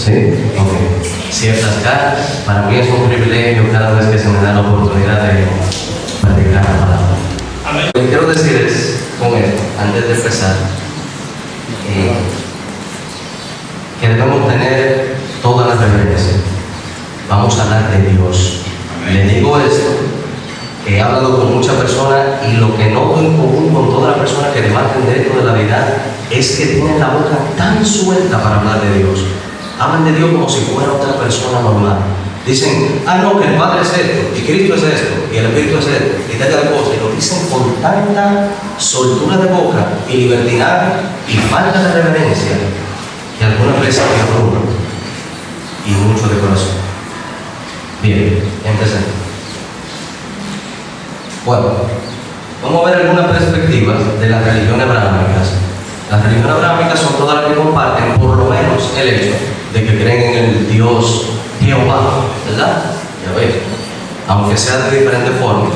¿Sí? Ok. Ciertas caras. Para mí es un privilegio cada vez que se me da la oportunidad de predicar la palabra. Amén. Lo que quiero decir es, con esto, antes de empezar, que debemos tener toda la reverencia. Vamos a hablar de Dios. Le digo esto, he hablado con muchas personas y lo que noto en común con todas las personas que debaten de esto de la vida es que tienen la boca tan suelta para hablar de Dios. Hablan de Dios como si fuera otra persona normal. Dicen, no, que el Padre es esto, y Cristo es esto, y el Espíritu es esto, y tal cosa. Y lo dicen con tanta soltura de boca y libertinaje y falta de reverencia que algunas veces me abruman y mucho de corazón. Bien, empecemos. Bueno, vamos a ver algunas perspectivas de las religiones abrahámicas. Las religiones abrahámicas son todas las que comparten por lo menos el hecho de que creen en el Dios Jehová, ¿verdad? Ya ves, aunque sea de diferente forma.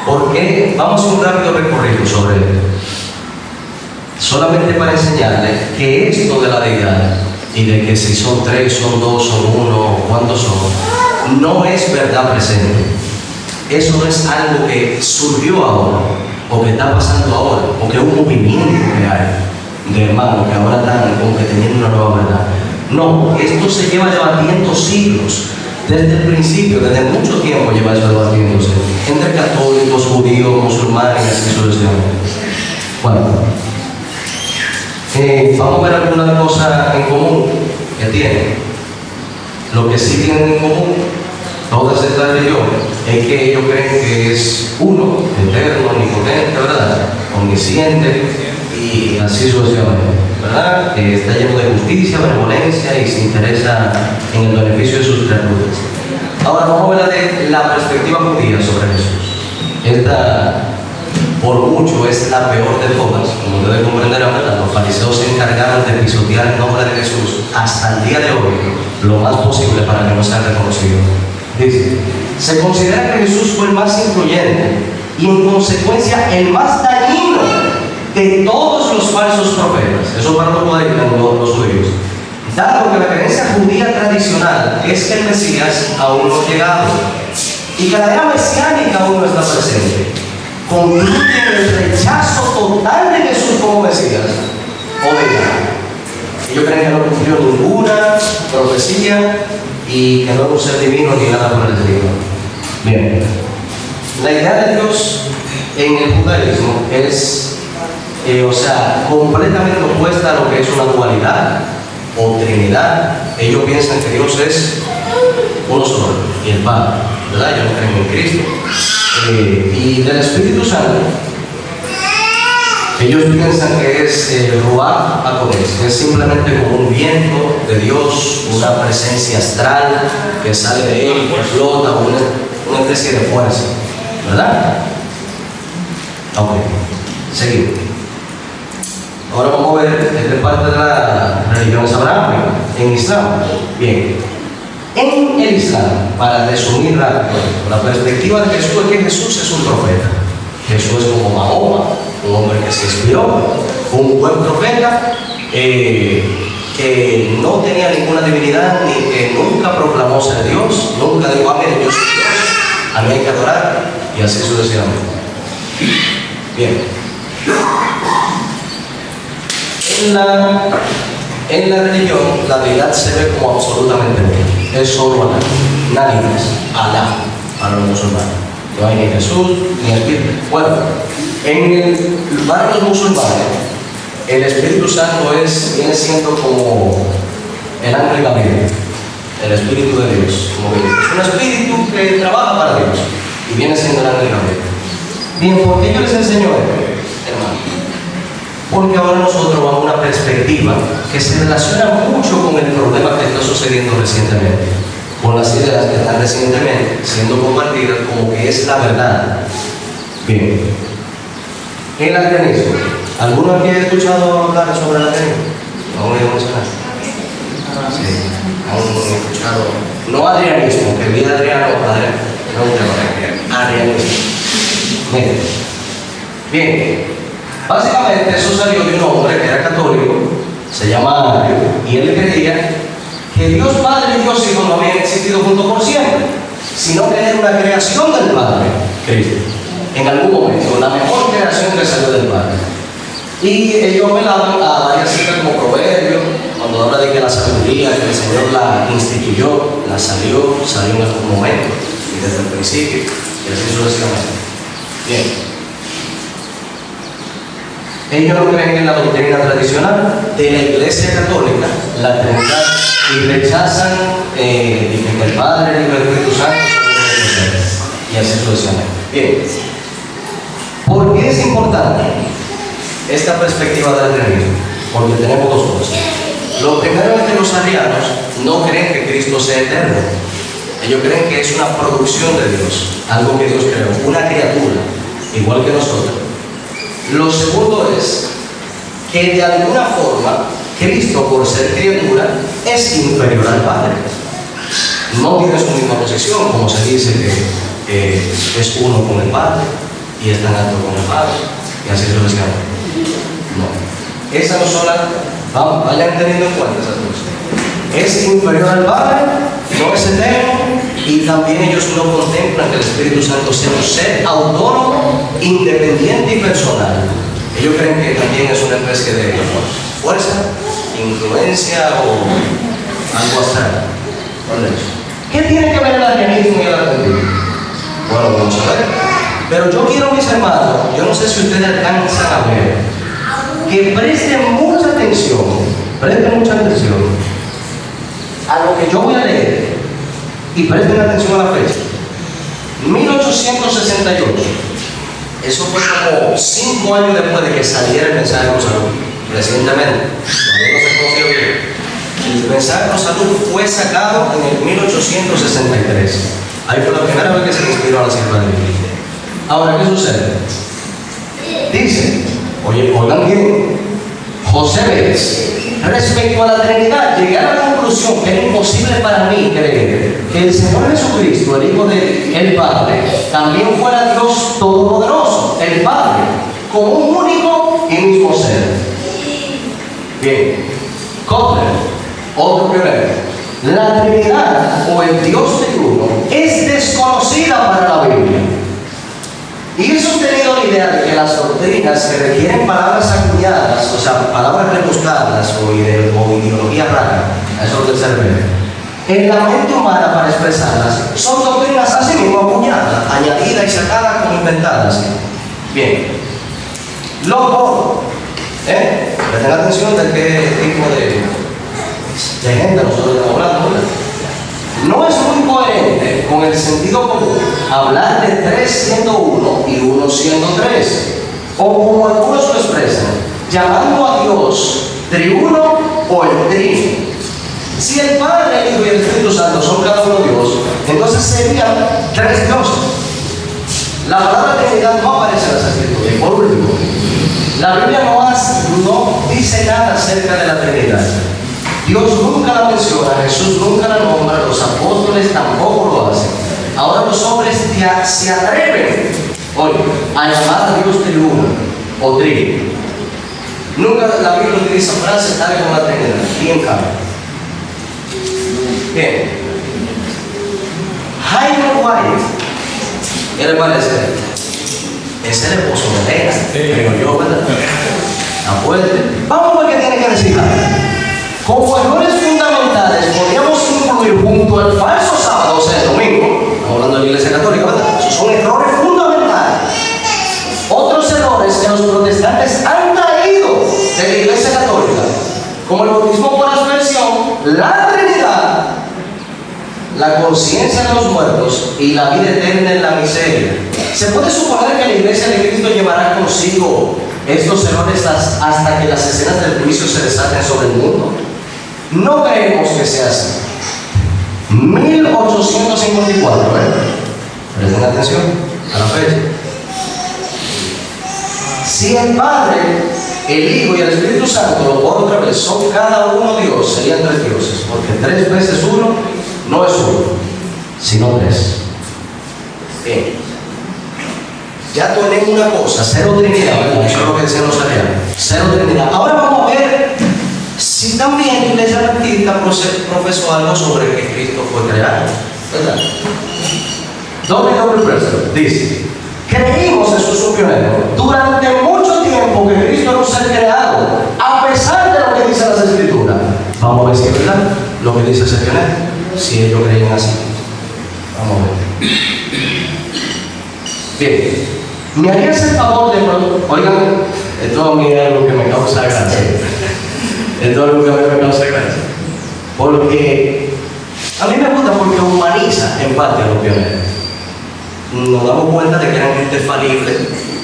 Porque vamos a hacer un rápido recorrido sobre esto. Solamente para enseñarles que esto de la deidad y de que si son tres, son dos, son uno, cuántos son, no es verdad presente. Eso no es algo que surgió ahora, o que está pasando ahora, o que es un movimiento que hay de hermanos que ahora están como que teniendo una nueva verdad. No, esto se lleva debatiendo siglos. Desde el principio, desde mucho tiempo lleva eso debatiéndose entre católicos, judíos, musulmanes y así sucesivamente. Bueno, vamos a ver algunas cosas en común que tienen. Lo que sí tienen en común todas estas religiones es que ellos creen que es uno, eterno, omnipotente, ¿verdad? Omnisciente y así sucesivamente, ¿verdad? Que está lleno de justicia, benevolencia y se interesa en el beneficio de sus criaturas. Ahora vamos a hablar de la perspectiva judía sobre Jesús. Esta, por mucho, es la peor de todas. Como ustedes comprenderán, ¿verdad? Los fariseos se encargaron de pisotear el nombre de Jesús hasta el día de hoy, lo más posible para que no sea reconocido. Dice, se considera que Jesús fue el más influyente y en consecuencia el más dañino de todos los falsos profetas. Eso para los judíos. Dado que la creencia judía tradicional es que el Mesías aún no ha llegado y que la era mesiánica aún no está presente, concluyen el rechazo total de Jesús como Mesías o de ellos creen que no cumplió ninguna profecía y que no es un ser divino ni nada por el estilo. Bien, la idea de Dios en el judaísmo es, completamente opuesta a lo que es una dualidad o trinidad. Ellos piensan que Dios es uno solo y el Padre, ¿verdad? Ellos no creen en Cristo. Y del Espíritu Santo, ellos piensan que es el Ruach HaKodesh, que es simplemente como un viento de Dios, una presencia astral que sale de él, que flota, una especie de fuerza, ¿verdad? Ok, seguimos. Ahora vamos a ver esta parte de la religión abrahámica en Islam. Bien, en el Islam, para resumir rápido, la perspectiva de Jesús es que Jesús es un profeta. Jesús es como Mahoma, un hombre que se inspiró, un buen profeta, que no tenía ninguna divinidad, ni que nunca proclamó ser Dios, nunca dijo, mire, yo soy Dios, a mí hay que adorar, y así sucesivamente. Bien. En la religión, la deidad se ve como absolutamente buena. Es solo Alá, nadie más. Alá, para los musulmanes. No hay ni Jesús, ni Espíritu. Bueno, para los musulmanes, el Espíritu Santo viene siendo como el ángel Gabriel, el Espíritu de Dios. Como que es un espíritu que trabaja para Dios y viene siendo el ángel Gabriel. Bien, ¿por qué yo les enseño esto, hermano? Porque ahora nosotros vamos a una perspectiva que se relaciona mucho con el problema que está sucediendo recientemente, con las ideas que están recientemente siendo compartidas como que es la verdad. Bien, el ateísmo. ¿Alguno aquí ha escuchado hablar sobre el ateísmo? ¿No me mencionar? Sí, aún escuchado. No adrianismo, que vi a Adriano, arrianismo. Bien. Básicamente eso salió de un hombre que era católico, se llama Mario, y él creía que Dios Padre y Dios Hijo no habían existido juntos por siempre, sino que era una creación del Padre, Cristo, en algún momento, la mejor creación que salió del Padre. Y ellos apelaban a varias citas como Proverbios, cuando habla de que la sabiduría que el Señor la instituyó, salió en algún momento, y desde el principio, y así sucesivamente. Bien. Ellos no creen en la doctrina tradicional de la Iglesia Católica, la Trinidad, y rechazan que el Padre, el Hijo y el Espíritu Santo son uno mismo ser, y así sucesivamente. Bien. ¿Por qué es importante esta perspectiva del arrianismo? Porque tenemos dos cosas. Lo primero es que los arrianos no creen que Cristo sea eterno. Ellos creen que es una producción de Dios, algo que Dios creó, una criatura, igual que nosotros. Lo segundo es que de alguna forma Cristo, por ser criatura, es inferior al Padre. No tiene su misma posición, como se dice que es uno con el Padre y es tan alto como el Padre, y así sucesivamente. No. Esa no sola, vayan teniendo en cuenta esas cosas. Es inferior al Padre, no es eterno, y también ellos no contemplan que el Espíritu Santo sea un ser autónomo, independiente y personal. Ellos creen que también es una especie de fuerza, influencia o algo astral. ¿Qué tiene que ver el arrianismo y el adventismo? Bueno, vamos a ver. Pero yo quiero, mis hermanos, yo no sé si ustedes alcanzan a ver, que presten mucha atención a lo que yo voy a leer, y presten atención a la fecha. 1868. Eso fue como 5 años después de que saliera el mensaje de salud, recientemente. Todavía no se conoció bien. El mensaje de salud fue sacado en el 1863. Ahí fue la primera vez que se inspiró a la sierva de Dios. Ahora, ¿qué sucede? Dice, oigan bien, José Vélez, respecto a la Trinidad, llegué a la conclusión que era imposible para mí creer que el Señor Jesucristo, el Hijo del Padre, también fuera Dios Todopoderoso, el Padre, como un único y mismo ser. Bien, Kotler, otro pionero, la Trinidad o el Dios triuno es desconocida para la Biblia. Y he sostenido la idea de que las doctrinas que requieren palabras acuñadas, o sea, palabras rebuscadas o ideología rara, a eso del cerebro, en la mente humana para expresarlas, son doctrinas así mismo acuñadas, añadidas y sacadas como inventadas. Bien. Luego, presten atención de qué tipo de gente nosotros estamos hablando, ¿verdad? No es muy coherente con el sentido común hablar de 3 siendo 1 y 1 siendo 3, o como algunos lo expresan, llamando a Dios triuno o el trino. Si el Padre, el Hijo y el Espíritu Santo son cada uno Dios, entonces serían 3 dioses. La palabra Trinidad no aparece en las Escrituras. Y por último, la Biblia no dice nada acerca de la Trinidad. Dios nunca la menciona, Jesús nunca la nombra, los apóstoles tampoco lo hacen. Ahora los hombres se atreven a llamar a Dios triuno o trino. Nunca la Biblia utiliza frases tales como la Trinidad. ¿Quién cabe? Bien. Jaime White, ¿qué le parece? Es el esposo de Elena, creo yo, ¿verdad? Está fuerte. Vamos a ver qué tiene que decir. Como errores fundamentales podríamos incluir junto al falso sábado, o sea, el domingo, estamos hablando de la Iglesia Católica, ¿verdad? Esos son errores fundamentales. Otros errores que los protestantes han traído de la Iglesia Católica, como el bautismo por aspersión, la Trinidad, la conciencia de los muertos y la vida eterna en la miseria. Se puede suponer que la Iglesia de Cristo llevará consigo estos errores hasta que las escenas del juicio se desaten sobre el mundo. No creemos que sea así. 1854, presten atención a la fecha. Si el Padre, el Hijo y el Espíritu Santo, lo por otra vez, son cada uno Dios, serían 3 dioses, porque 3 veces 1 no es 1, sino 3. Bien. Ya tenemos una cosa, 0 Trinidad, ¿verdad? Eso es lo que decían los arianos. 0 Trinidad. Ahora vamos a ver si también la iglesia adventista profesó algo sobre que Cristo fue creado, ¿verdad? W. Preston dice: creímos, eso es un pionero, durante mucho tiempo que Cristo era un ser creado, a pesar de lo que dicen las Escrituras. Vamos a ver si es verdad lo que dice ese pionero, si ellos creían así. Vamos a ver. Bien, me harías el favor de... Oigan, esto a mí es algo que me causa gracia. Esto es algo que a mí me causa gracia. Porque a mí me gusta porque humaniza en parte a los pioneros. Nos damos cuenta de que eran gente falible,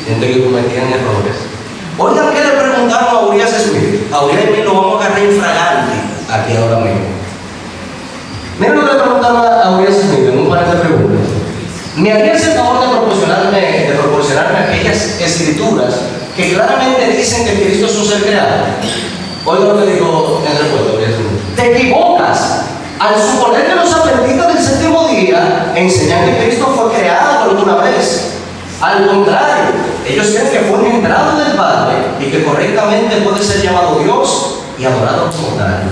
gente que cometían errores. Oigan, ¿qué le preguntaron a Urias Smith? A Urias Smith lo vamos a agarrar infragante aquí ahora mismo. Miren lo que le preguntaron a Urias Smith en un par de preguntas. ¿Me harías el favor de proporcionarme aquellas escrituras que claramente dicen que Cristo es un ser creado? Oigan lo que dijo en respuesta, Urias Smith. Te equivocas al suponer que los adventistas del séptimo día enseñan que Cristo fue creado alguna vez. Al contrario, ellos creen que fue engendrado del Padre y que correctamente puede ser llamado Dios y adorado como tal.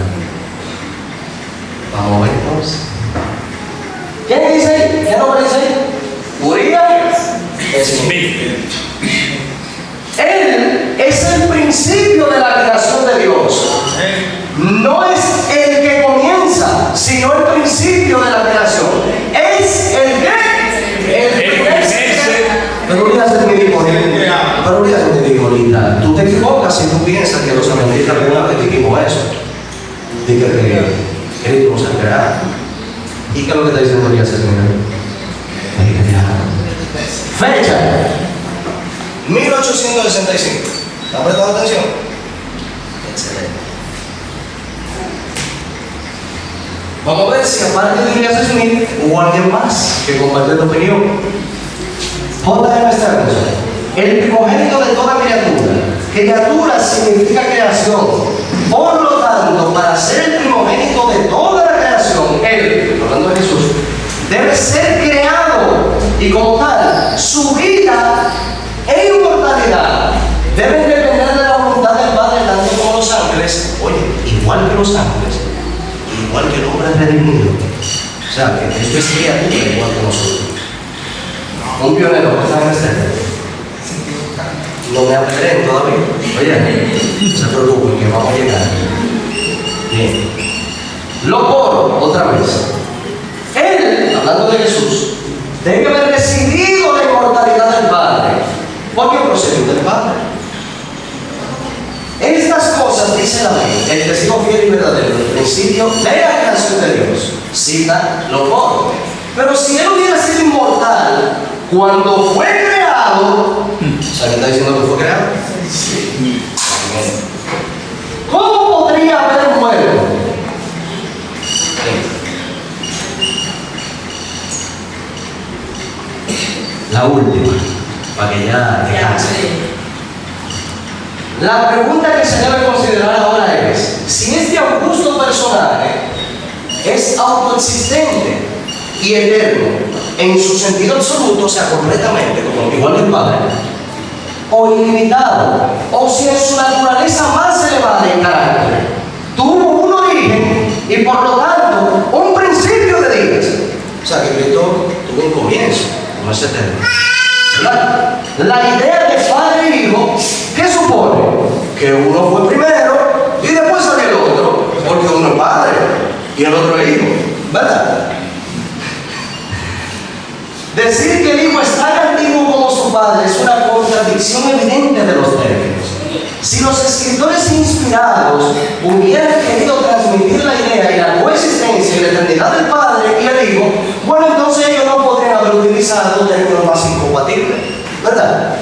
Vamos a ver entonces. ¿Quién dice ahí? ¿Qué nombre dice ahí? Urias Smith. Él es el principio de la creación de Dios. No es el que comienza, sino el principio de la creación. Es el que, el primer. Pero Urias me dijo ahorita, tú te equivocas si tú piensas que los adventistas alguna vez dijimos eso. Dice que Cristo no se creado. ¿Y qué es lo que está diciendo Urias Smith? Fecha 1865. ¿Está prestando atención? Excelente. Vamos a ver si aparte de Urias Smith hubo alguien más que compartió esta opinión. J.M. Stevenson, el primogénito de toda criatura. Criatura significa creación. Por lo tanto, para ser el primogénito de toda la creación, él, hablando de Jesús, debe ser creado y como tal, su vida e inmortalidad deben depender de la voluntad del Padre, tanto como los ángeles, oye, igual que los ángeles, igual que el hombre redimido. O sea, que esto es criatura igual que nosotros. Un pionero que está en este. No me apedreen todavía. Oye, no se preocupen que vamos a llegar. Bien. Lo coro otra vez. Él, hablando de Jesús, debe haber recibido la inmortalidad del Padre, porque procedió del Padre. Estas cosas, dice la ley, el testigo fiel y verdadero, el principio de la creación de Dios. Cita lo coro. Pero si él hubiera sido inmortal cuando fue creado, ¿sabe qué está diciendo que fue creado? Sí. ¿Cómo podría haber muerto? La última, para que ya descanse. La pregunta que se debe considerar ahora es: si este augusto personaje es autoexistente y eterno en su sentido absoluto, o sea, completamente, como igual que el Padre, o ilimitado, o si en su naturaleza más elevada en carácter tuvo un origen y por lo tanto un principio de días. O sea, que Cristo tuvo un comienzo, no es eterno. La idea de Padre y Hijo, ¿qué supone? Que uno fue primero y después salió el otro, porque uno es Padre y el otro es Hijo, ¿verdad? Decir que el Hijo es tan antiguo como su Padre es una contradicción evidente de los términos. Si los escritores inspirados hubieran querido transmitir la idea y la coexistencia y la eternidad del Padre y el Hijo, bueno, entonces ellos no podrían haber utilizado términos más incompatibles, ¿verdad?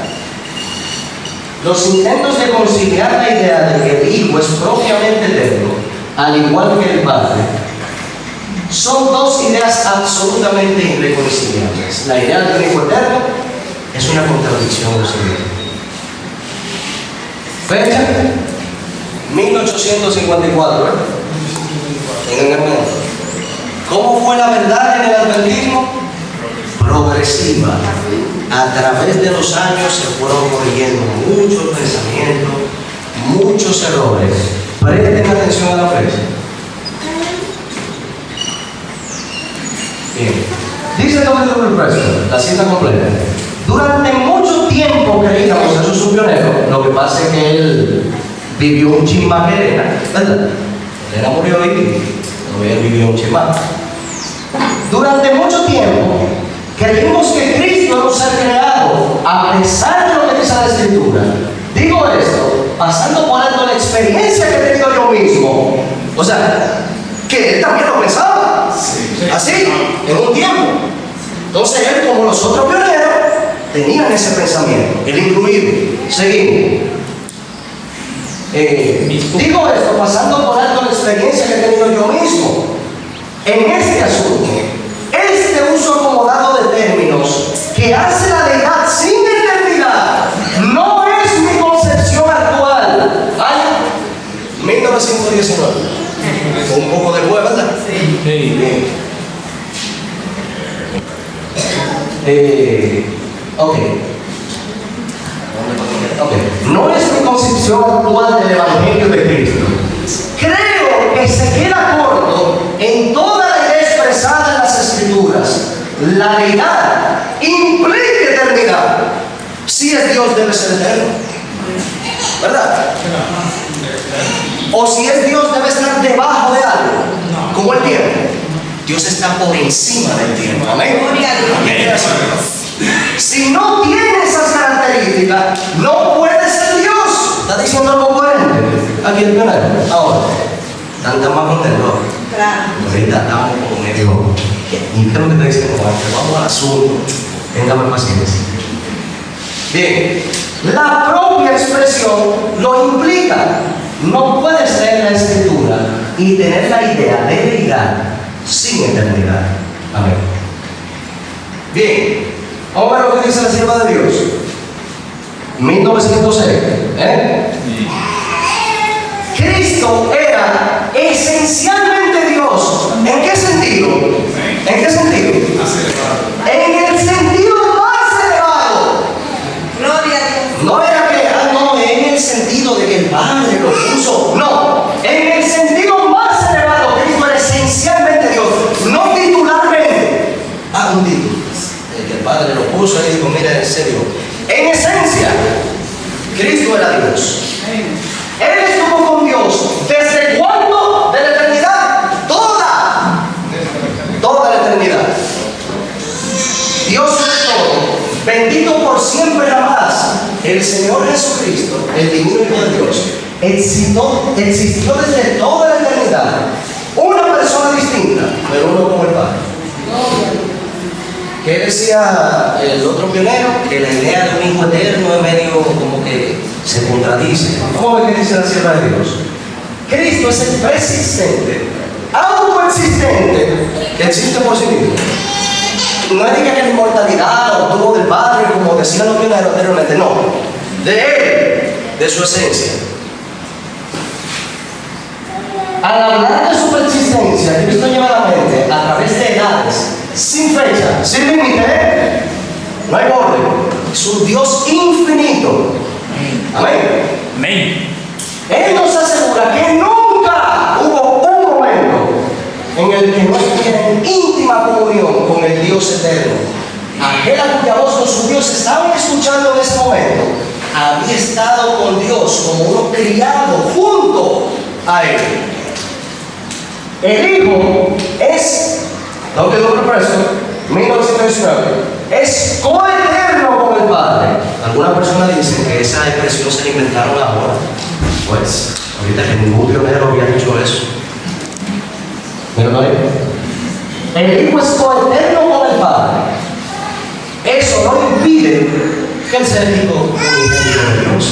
Los intentos de conciliar la idea de que el Hijo es propiamente eterno, al igual que el Padre, son dos ideas absolutamente irreconciliables. La idea de un Hijo eterno es una contradicción de sí mismo. Fecha 1854, ¿eh? Tengan en mente. ¿Cómo fue la verdad en el adventismo? Progresiva. A través de los años se fueron corrigiendo muchos pensamientos, muchos errores, Presten atención a la flecha. Bien. Dice W. Preston, la cita completa. Durante mucho tiempo creíamos, eso es un pionero, lo que pasa es que él vivió un chismá que Elena, ¿verdad? Elena murió y él vivió un chismá. Durante mucho tiempo creímos que Cristo era un ser creado, a pesar de lo que dice la Escritura. Digo esto, pasando por alto la experiencia que he tenido yo mismo. O sea, que él también lo pensaba. Así, en un tiempo. Entonces él, como los otros pioneros, tenían ese pensamiento, el incluido. Seguimos. Digo esto, pasando por alto la experiencia que he tenido yo mismo en este asunto. Este uso acomodado de términos que hace la deidad sin eternidad no es mi concepción actual. Ay, 1919. Fue un poco de huevo, ¿verdad? Sí. Ok. No es mi concepción actual del Evangelio de Cristo. Creo que se queda corto en toda la idea expresada en las Escrituras. La deidad implica eternidad. Si es Dios, debe ser eterno, ¿verdad? O si es Dios, debe estar debajo de algo, como el tiempo. Dios está por encima del tiempo. Amén. Si no tiene esas características, no puede ser Dios. ¿Está diciendo algo coherente? Aquí el pionero. Ahora, ¿están más contentos? Claro. Ahorita estamos como medio. ¿Y qué es lo que está diciendo? Vamos al asunto. Téngame paciencia. Bien, la propia expresión lo implica. No puede ser la Escritura y tener la idea de deidad sin eternidad. Amén. Bien, vamos a ver lo que dice la sierva de Dios. 1906. Cristo era esencialmente Dios. ¿En qué sentido? ¿En qué sentido? En el sentido más elevado. Gloria a Dios. No era que, no, en el sentido de que el Padre lo puso. No, en el sentido más elevado, Cristo era esencialmente Dios. No titularmente. Un título. Que el Padre lo puso y dijo, mira, en serio. En esencia, Cristo era Dios. Él estuvo con Dios. ¿Desde cuándo? De la eternidad. Toda la eternidad. Dios es todo. Bendito por siempre jamás. El Señor Jesucristo, el divino Hijo de Dios, existió desde toda la eternidad. Una persona distinta, pero uno como el Padre. ¿Qué decía el otro pionero? Que la idea de un hijo eterno es medio como que se contradice. ¿Cómo ve que dice la sierva de Dios? Cristo es el persistente, autoexistente, que existe por sí mismo. No es que la inmortalidad obtuvo del Padre, como decían los pioneros anteriormente, no. De Él, de su esencia. Al hablar de su persistencia, Cristo lleva a la mente a través de edades, sin fecha, sin límite, no hay orden. Es un Dios infinito. Amén. Amén. Él nos asegura que nunca hubo un momento en el que no estuviera en íntima comunión con el Dios eterno. Aquel a cuya voz los judíos estaban escuchando en ese momento había estado con Dios como uno criado junto a Él. El Hijo es, W. Preston, 1919, es coeterno con el Padre. Algunas personas dicen que esa expresión se la inventaron ahora. Pues, ahorita que ningún pionero había dicho eso. ¿Miren ahí? El Hijo es coeterno con el Padre. Eso no impide que Él sea el Hijo unigénito de Dios.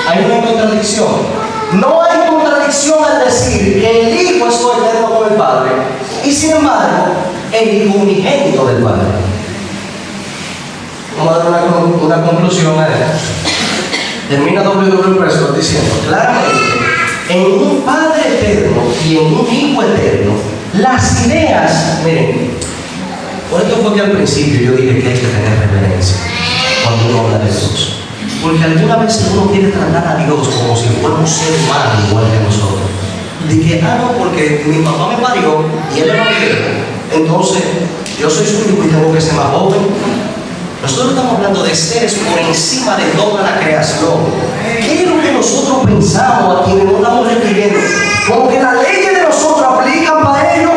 Hay una contradicción. No hay contradicción al decir que el Hijo es coeterno con el Padre y sin embargo el Hijo unigénito del Padre. Vamos a dar una conclusión a esto. Termina W. Preston diciendo claramente, en un Padre eterno y en un Hijo eterno, las ideas, miren, por esto fue que al principio yo dije que hay que tener reverencia cuando uno habla de Dios. Porque algunas veces uno quiere tratar a Dios como si fuera un ser humano igual que nosotros. De que, no, porque mi papá me parió y él era viejo, entonces yo soy su hijo y tengo que ser más joven. Nosotros estamos hablando de seres por encima de toda la creación. ¿Qué es lo que nosotros pensamos a quienes nos estamos refiriendo? Como que las leyes de nosotros aplican para ellos.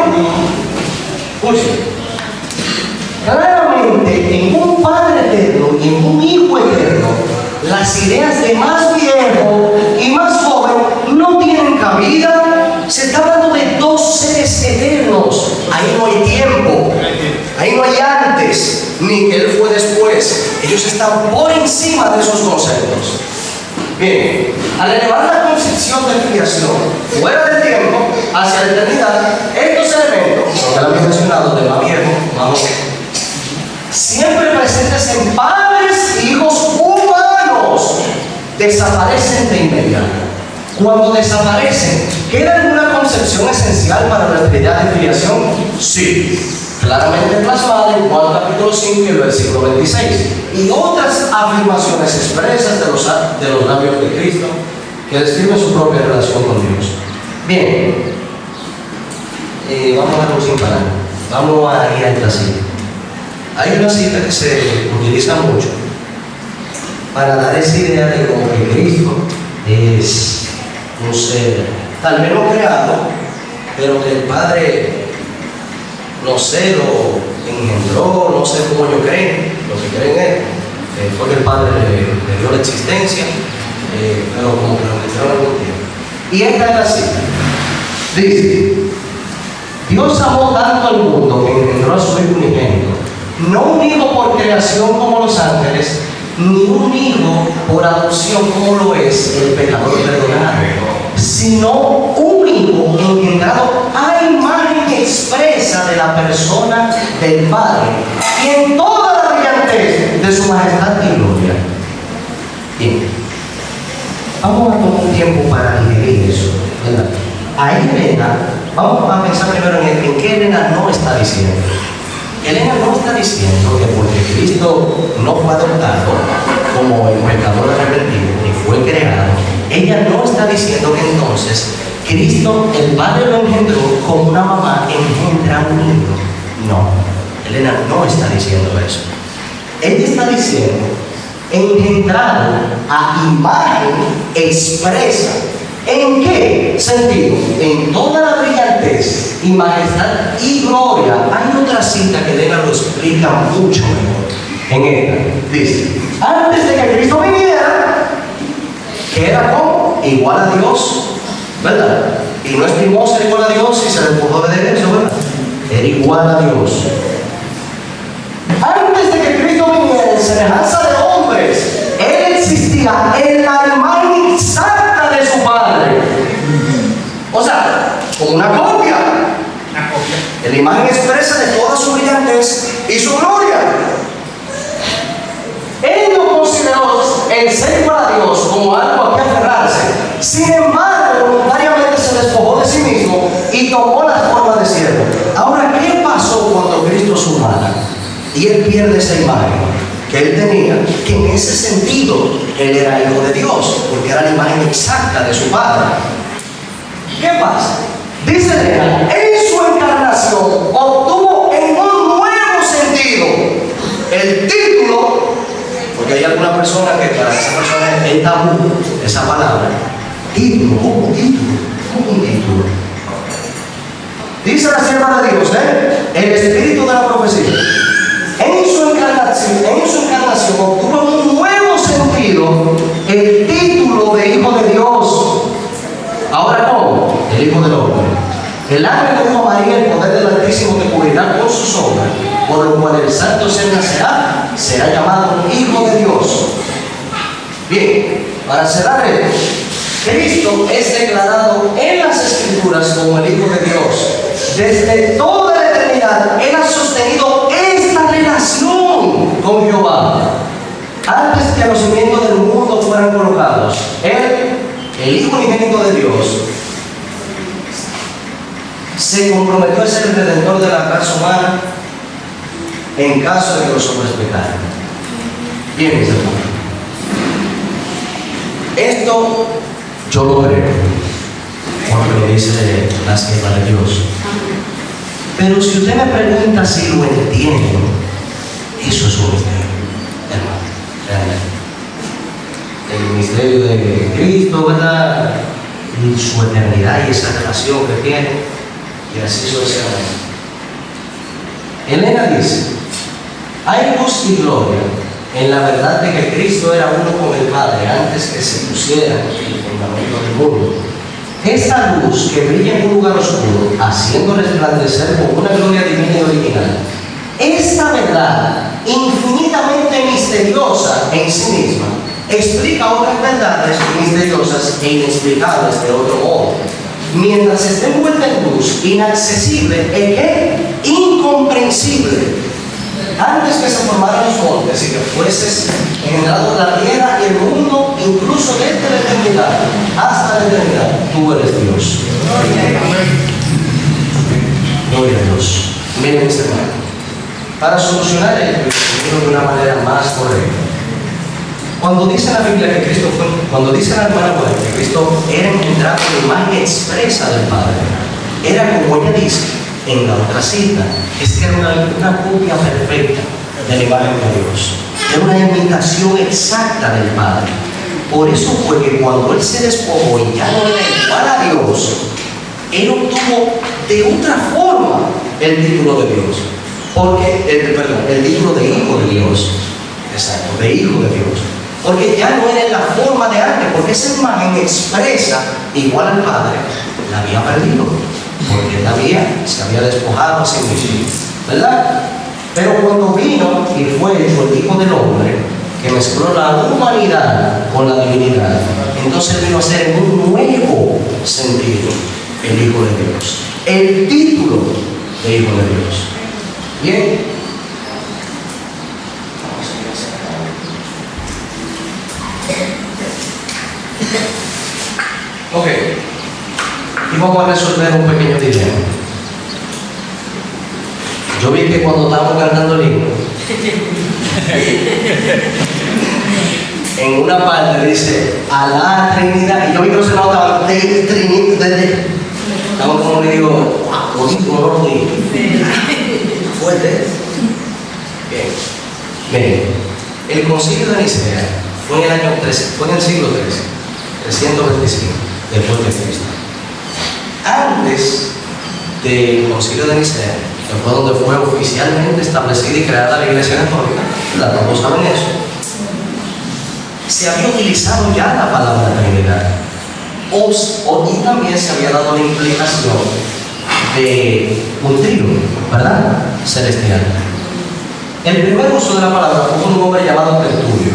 Claramente, en un Padre eterno y en un Hijo eterno, las ideas de más viejo y más joven no tienen cabida. Se está hablando de dos seres eternos. Ahí no hay tiempo, ahí no hay antes, ni que Él fue después. Ellos están por encima de esos conceptos. Bien, al elevar la concepción de filiación fuera del tiempo hacia la eternidad, estos elementos, que lo había mencionado, de más viejo, más joven, siempre presentes en padres e hijos humanos, desaparecen de inmediato. Cuando desaparecen, ¿queda alguna concepción esencial para nuestra idea de filiación? Sí, claramente plasmada en Juan capítulo 5 y el versículo 26, y otras afirmaciones expresas de los labios de Cristo que describen su propia relación con Dios. Bien, vamos a darlo sin parar. Vamos a ir a esta cita. Hay una cita que se utiliza mucho para dar esa idea de como que Cristo es un ser tal vez no creado, pero que el Padre, no sé, lo engendró, no sé cómo ellos creen, lo que creen es fue que el Padre le dio la existencia, pero como que lo metieron algún tiempo. Y esta es la cita. Dice: Dios amó tanto al mundo que engendró a su Hijo unigénito, no un hijo por creación como los ángeles, ni un hijo por adopción como lo es el pecador perdonado, sino un hijo engendrado a imagen expresa de la persona del Padre y en toda la brillantez de su majestad y gloria. Bien, vamos a tomar un tiempo para digerir eso, ¿verdad? Ahí Elena, vamos a pensar primero en qué Elena no está diciendo. Elena no está diciendo que porque Cristo no fue adoptado como el pecador arrepentido ni fue creado, ella no está diciendo que entonces Cristo, el Padre lo engendró como una mamá engendra a un niño. No, Elena no está diciendo eso. Ella está diciendo engendrado a imagen expresa. ¿En qué sentido? En toda la brillantez y majestad y gloria. Hay otra cita que Elena lo explica mucho mejor. En esta dice: antes de que Cristo viniera, que era como igual a Dios, ¿verdad? Y no estimó ser igual a Dios y se despojó de eso, ¿verdad? Era igual a Dios. Antes de que Cristo viniera en semejanza de hombres, Él existía en la imagen exacta de su Padre. O sea, como una copia. En la imagen expresa de toda su brillantez y su gloria. Él no consideró el ser igual a Dios como algo a que aferrarse. Sin embargo, voluntariamente se despojó de sí mismo y tomó la forma de siervo. Ahora, ¿qué pasó cuando Cristo se humana? Y Él pierde esa imagen que Él tenía, que en ese sentido Él era hijo de Dios, porque era la imagen exacta de su Padre. ¿Qué pasa? Dice Elena, en su encarnación obtuvo en un nuevo sentido el título, porque hay alguna persona que para esa persona es tabú esa palabra. Título, ¿cómo título? ¿Cómo un título? Dice la sierva de Dios, el espíritu de la profecía. En su encarnación obtuvo un nuevo sentido el título de Hijo de Dios. Ahora, ¿cómo? El Hijo del Hombre. El ángel le dijo a María: el poder del Altísimo te cubrirá con su sombra, por lo cual el santo ser nacerá, será llamado Hijo de Dios. Bien, para cerrar esto, Cristo es declarado en las Escrituras como el Hijo de Dios. Desde toda la eternidad, Él ha sostenido esta relación con Jehová. Antes que los cimientos del mundo fueran colocados, Él, el Hijo unigénito de Dios, se comprometió a ser el redentor de la raza humana en caso de que los hombres pecaran. Bien, mis hermanos, Esto yo lo creo, porque lo dice la sierva de Dios. Pero si usted me pregunta si lo entiendo, eso es un misterio, hermano, realmente. El misterio de Cristo, ¿verdad? Y su eternidad y esa relación que tiene, y así sucesivamente. Elena dice: hay luz y gloria en la verdad de que Cristo era uno con el Padre antes que se pusiera el fundamento del mundo. Esta luz que brilla en un lugar oscuro, haciendo resplandecer con una gloria divina y original, esta verdad infinitamente misteriosa en sí misma, explica otras verdades misteriosas e inexplicables de otro modo. Mientras esté envuelta en luz, inaccesible, incomprensible. Antes que se formaran los montes y que fueses engendrado la tierra y el mundo, incluso desde la eternidad hasta la eternidad, tú eres Dios. Gloria a Dios. Miren, mis hermanos, para solucionar esto de una manera más correcta, cuando dice la Biblia que Cristo fue, cuando dice la hermana White que Cristo era engendrado en la imagen expresa del Padre, era como ella dice en la otra cita, es que era una copia perfecta de la imagen de Dios, era una imitación exacta del Padre. Por eso fue que cuando Él se despojó y ya no era igual a Dios, Él obtuvo de otra forma el título de Dios, el título de Hijo de Dios, exacto, de Hijo de Dios, porque ya no era en la forma de antes, porque esa imagen expresa igual al Padre la había perdido, porque él se había despojado a sí mismo, ¿verdad? Pero cuando vino y fue hecho el Hijo del Hombre, que mezcló la humanidad con la divinidad, entonces vino a ser en un nuevo sentido el Hijo de Dios, el título de Hijo de Dios. Bien. Ok. Y vamos a resolver un pequeño dilema. Yo vi que cuando estábamos cantando el himno, en una parte dice a la Trinidad, y yo vi que los hermanos estaban de Trinidad, estamos como le digo, no lo digo. Fuerte. Bien. Miren, el concilio de Nicea fue en el año 13, fue en el siglo XIII, 325, después de Cristo. Antes del concilio de Nicea, que fue donde fue oficialmente establecida y creada la Iglesia Católica, todos saben eso, se había utilizado ya la palabra Trinidad, y también se había dado la implicación de un trío, ¿verdad? Celestial. El primer uso de la palabra fue con un hombre llamado Tertulio,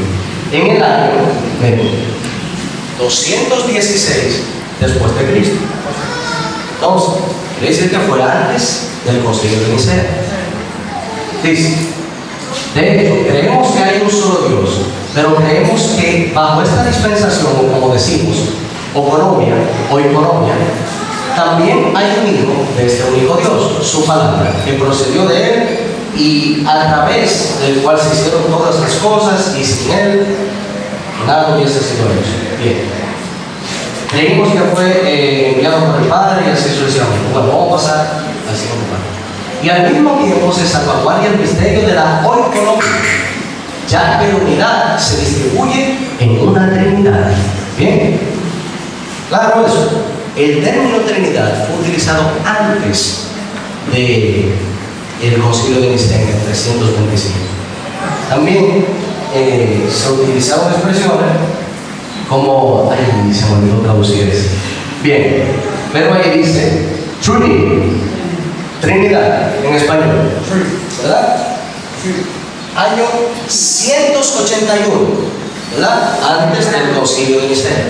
en el año 216 después de Cristo. Entonces, quiere decir que fue antes del concilio de Nicea. Dice: de hecho, creemos que hay un solo Dios, pero creemos que bajo esta dispensación, o como decimos, oconomia o economia, también hay un hijo de este único Dios, su palabra, que procedió de Él y a través del cual se hicieron todas las cosas, y sin Él nada hubiese sido hecho. Bien. Creímos que fue enviado por el Padre y así sucesivamente. Bueno, vamos a pasar al segundo parte. Y al mismo tiempo se salvaguardia el misterio de la oikonomía, ya que la unidad se distribuye en una Trinidad. Bien, claro eso. El término Trinidad fue utilizado antes del concilio de Nicea en el 325. También se utilizaron expresiones como, se me olvidó traducir eso. Bien, pero ahí dice Trinity, Trinidad en español, ¿verdad? Año 181, ¿verdad? Antes del concilio de Nicea.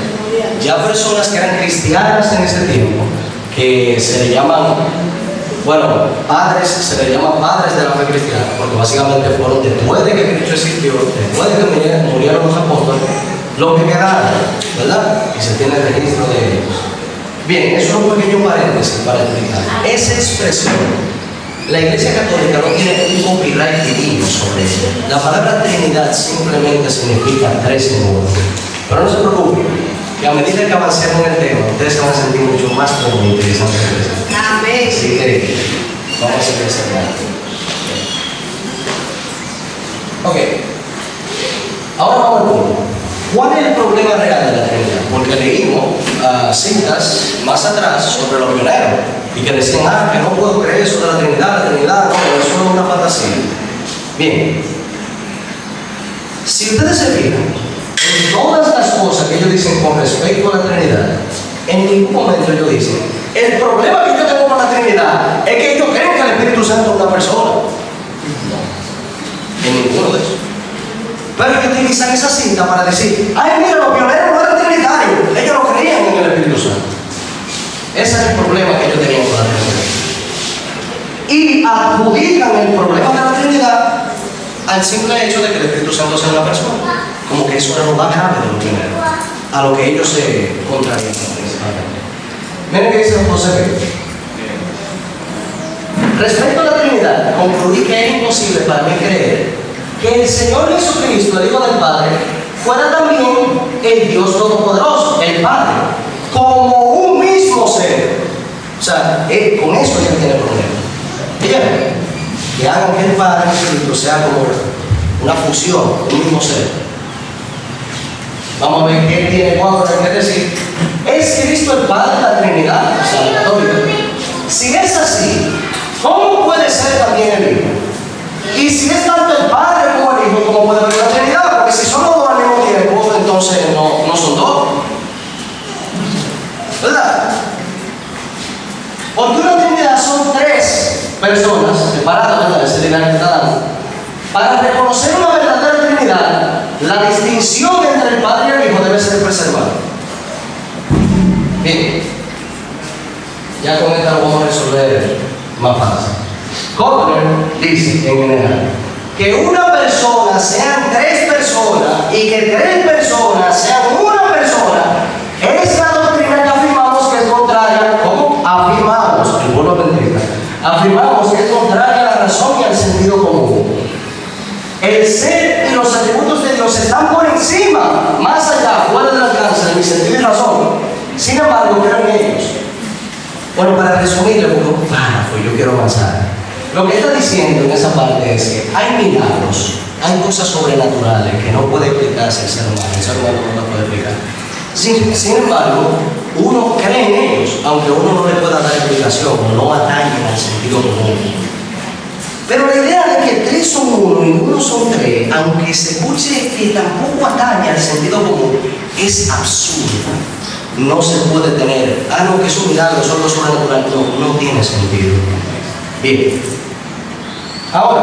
Ya personas que eran cristianas en ese tiempo, que se le llaman, padres, se le llaman padres de la fe cristiana, porque básicamente fueron después de que Cristo existió, después de que murieron los apóstoles, los que quedaron, ¿verdad? Y se tiene el registro de ellos. Bien, eso es un pequeño paréntesis para explicar. Esa expresión, la Iglesia Católica no tiene un copyright divino sobre ella. La palabra Trinidad simplemente significa tres en uno. Pero no se preocupen, que a medida que avancemos en el tema, ustedes se van a sentir mucho más cómodos y interesantes. Amén. Así que vamos a hacer esa parte. Ok. Ahora vamos al punto. ¿Cuál es el problema real de la Trinidad? Porque leímos citas más atrás sobre los pioneros y que decían, que no puedo creer eso de la Trinidad, no, eso es una fantasía. Bien, si ustedes se fijan, en todas las cosas que ellos dicen con respecto a la Trinidad, en ningún momento ellos dicen, el problema que yo tengo con la Trinidad es que ellos creen que el Espíritu Santo es una persona. No, en ninguno de esos. Pero ellos utilizan esa cinta para decir, mira, los pioneros no eran trinitarios, ellos no creían en el Espíritu Santo. Ese es el problema que ellos tenían con la Trinidad. Y adjudican el problema de la Trinidad al simple hecho de que el Espíritu Santo sea una persona. Como que eso era lo más grave de los pioneros, a lo que ellos se contrarían principalmente. Miren que dice José Pedro. Respecto a la Trinidad, concluí que era imposible para mí creer que el Señor Jesucristo, el Hijo del Padre, fuera también el Dios Todopoderoso, el Padre, como un mismo ser. O sea, con eso ya tiene problema. ¿Entienden? Que hagan que el Padre Jesucristo sea como una fusión, un mismo ser. Vamos a ver qué tiene cuadro que decir. ¿Es Cristo el Padre de la Trinidad? O sea, la católica. Si es así, ¿cómo puede ser también el Hijo? Y si es tanto el Padre como el Hijo, ¿cómo puede haber la Trinidad? Porque si son los dos al mismo tiempo, entonces no son dos. ¿Verdad? Porque una Trinidad son tres personas separadas, ¿verdad? Ese dinero que está dando. Para reconocer una verdadera Trinidad, la distinción entre el Padre y el Hijo debe ser preservada. Bien, ya con esta lo vamos a resolver más fácil. Kotler dice en general que una persona sean tres personas y que tres personas sean una persona es la doctrina que afirmamos que es contraria. ¿Cómo? Afirmamos, el pueblo adventista, afirmamos que es contraria a la razón y al sentido común. El ser y los atributos de Dios están por encima, más allá, fuera del alcance de mi sentido y razón. Sin embargo, creo en ellos. Bueno, para resumirle un párrafo, yo quiero avanzar. Lo que está diciendo en esa parte es que hay milagros, hay cosas sobrenaturales que no puede explicarse el ser humano no las puede explicar. Sin embargo, uno cree en ellos, aunque uno no le pueda dar explicación, no atañen al sentido común. Pero la idea de que tres son uno y uno son tres, aunque se escuche que tampoco atañe al sentido común, es absurda. No se puede tener, no, que es un milagro, solo sobrenatural, no tiene sentido. Bien. Ahora,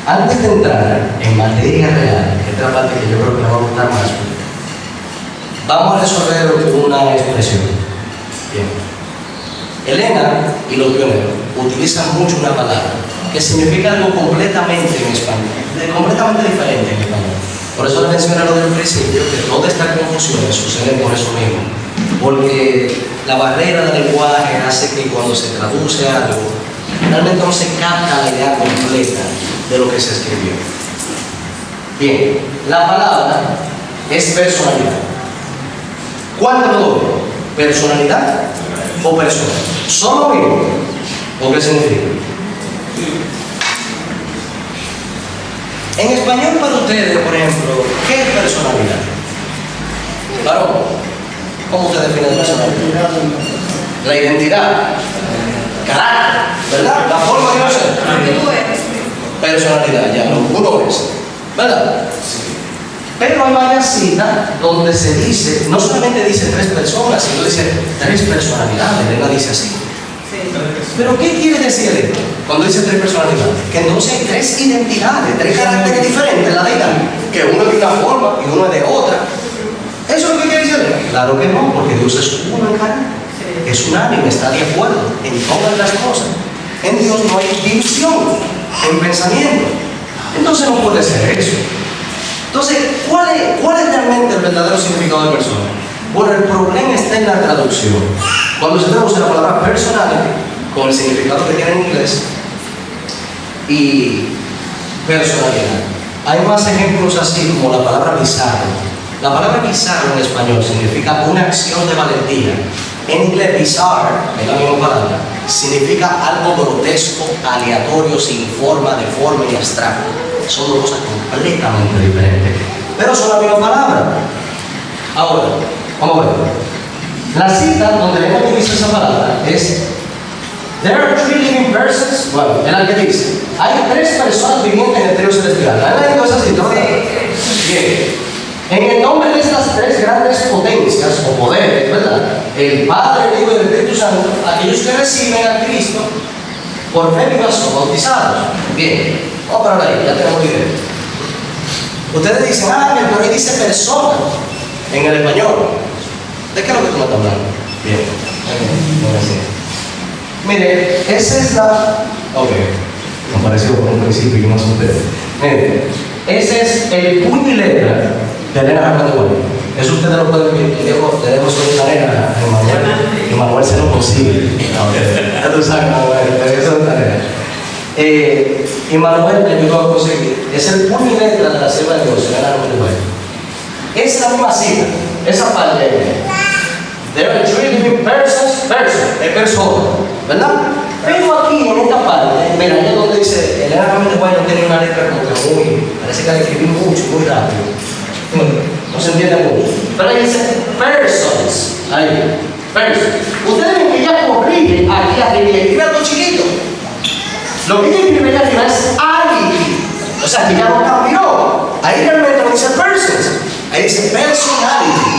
antes de entrar en materia real, que es la parte que yo creo que me va a gustar más, vamos a resolver una expresión. Bien. Elena y los pioneros utilizan mucho una palabra que significa algo completamente en español, completamente diferente en español. Por eso le mencioné lo del principio, que todas estas confusiones suceden por eso mismo. Porque la barrera del lenguaje hace que cuando se traduce algo, realmente no se capta la idea completa de lo que se escribió. Bien, la palabra es personalidad. ¿Cuál de los dos? ¿Personalidad o persona? ¿Son lo mismo? ¿O qué significa? En español para ustedes, por ejemplo, ¿qué es personalidad? Claro. ¿Cómo se define la personalidad? La identidad, carácter, ¿verdad? La forma de ser. Personalidad, ya lo uno es, ¿verdad? Pero hay varias citas donde se dice, no solamente dice tres personas, sino dice tres personalidades. Elena dice así. Pero ¿qué quiere decir esto cuando dice tres personalidades? Que entonces hay tres identidades, tres caracteres diferentes en la deidad, que uno es de una forma y uno es de otra. ¿Eso es lo que quiere decir? Claro que no, porque Dios es uno en carne, es unánime, está de acuerdo en todas las cosas. En Dios no hay división en pensamiento. Entonces no puede ser eso. Entonces, ¿cuál es realmente el verdadero significado de persona? Bueno, el problema está en la traducción. Cuando se traduce la palabra personality con el significado que tiene en inglés y personalidad. Hay más ejemplos así como la palabra bizarro. La palabra bizarro en español significa una acción de valentía. En inglés, bizarre, es la misma palabra, significa algo grotesco, aleatorio, sin forma, deforme y abstracto. Son dos cosas completamente diferentes, pero son la misma palabra. Ahora, vamos a ver. La cita donde hemos utilizado esa palabra es: There are three living persons. Bueno, es la que dice: hay tres personas vivientes en el trío celestial. ¿Han leído esa cita? Bien. En el nombre de estas tres grandes potencias o poderes, ¿verdad? El Padre, el Hijo y el Espíritu Santo, aquellos que reciben a Cristo por fe y son bautizados. Bien, vamos a parar ahí, ya tenemos idea. Ustedes dicen, pero ahí dice persona en el español. ¿De qué es lo que tú me estás hablando? Bien, mire, esa es la. Ok, me pareció por un principio y no asusté. Mire, ese es el puño y letra de Elena Ramón de Guay. Eso ustedes lo pueden ver. Le dejo su tarea a Manuel y Manuel se lo consigue. Ya tú sabes, Manuel, le dejo su tarea. Y Manuel le ayudó a conseguir. Es el puño y letra de la selva de Dios, Elena Ramón de Guay. Es la misma cita, esa parte de There are three living persons, de persona, ¿verdad? Pero aquí en esta parte, mira, ahí es donde dice, Elena Ramón de Guay no tiene una letra como que parece que la escribí mucho, muy rápido. No se entiende mucho. Pero ahí dice persons. Ahí. Persons. Ustedes ven que ella corrige aquí arriba y escribe algo chiquito. Lo que ella escribe allá arriba es ality. O sea, que ya no cambió. Ahí realmente no dice persons. Ahí dice personality.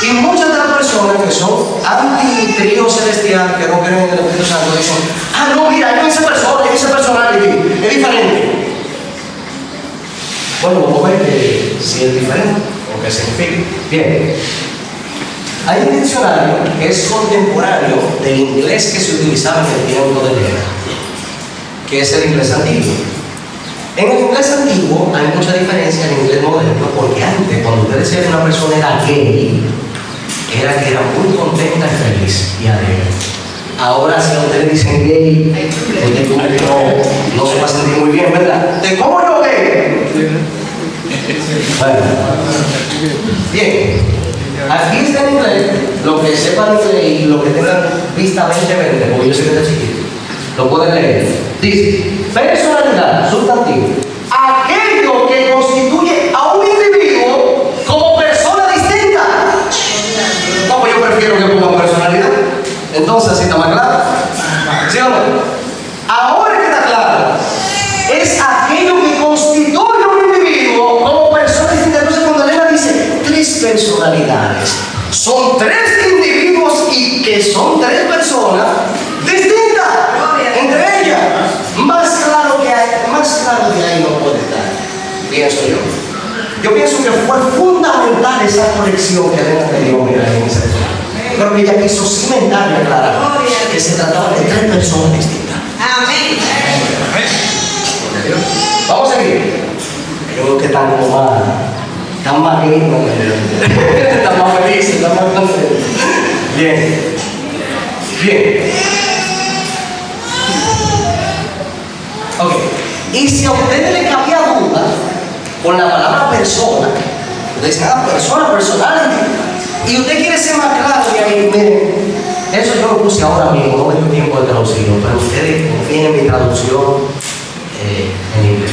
Y muchas de las personas que son anti-trío celestial, que no creen en el Espíritu Santo, dicen: no, mira, ahí no dice persona, ahí dice personality. Es diferente. Bueno, vamos a ver que si es diferente o qué significa. Bien, hay un diccionario que es contemporáneo del inglés que se utilizaba en el tiempo de Elena, que es el inglés antiguo. En el inglés antiguo hay mucha diferencia en el inglés moderno, porque antes, cuando usted decía que una persona era gay, era que era muy contenta y feliz y alegre. Ahora, si a ustedes dicen gay, usted como que no se va a sentir muy bien, ¿verdad? ¿De cómo yo gay? Bueno, bien, aquí está en inglés, lo que sepan inglés y lo que tengan vista 2020, porque yo sé que está chiquito, lo pueden leer. Dice: personalidad, sustantivo, aquello que constituye a un individuo como persona distinta. No, pues yo prefiero que ponga personalidad. Entonces, así está más claro. ¿Sí o no? Ahora que está claro, es aquello que constituye a un individuo como persona distinta. Entonces, cuando Elena dice tres personalidades, son tres individuos y que son tres personas distintas entre ellas. Más claro que ahí no puede estar, pienso yo. Yo pienso que fue fundamental esa corrección que Elena te dio, mira, en ese tema. Creo que ella quiso cimentar y aclarar que se trataba de tres personas distintas. Amén. Vamos a seguir. Yo creo que están como más lindos, están más felices, están más contentos. Bien. Ok. Y si a ustedes les cabía duda con la palabra persona, ustedes dicen: persona, personality. Y usted quiere ser más claro, y ahí, miren, eso yo lo puse ahora mismo, no me dio tiempo de traducirlo, pero ustedes confíen en mi traducción en inglés.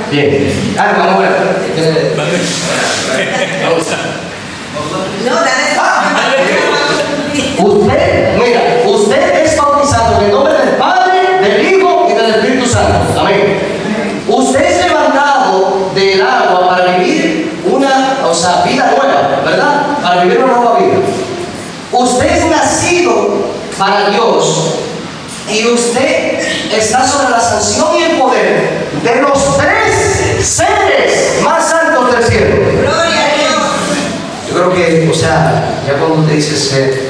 Bien. Manuel. No, usted es bautizado en el nombre del Padre, del Hijo y del Espíritu Santo. Amén. Usted es levantado del agua para vivir vida nueva, ¿verdad? Para vivir una nueva vida. Usted es nacido para Dios y usted está sobre la sanción y el poder de los tres seres más altos del cielo. Gloria a Dios. Yo creo que, ya cuando usted dice ser,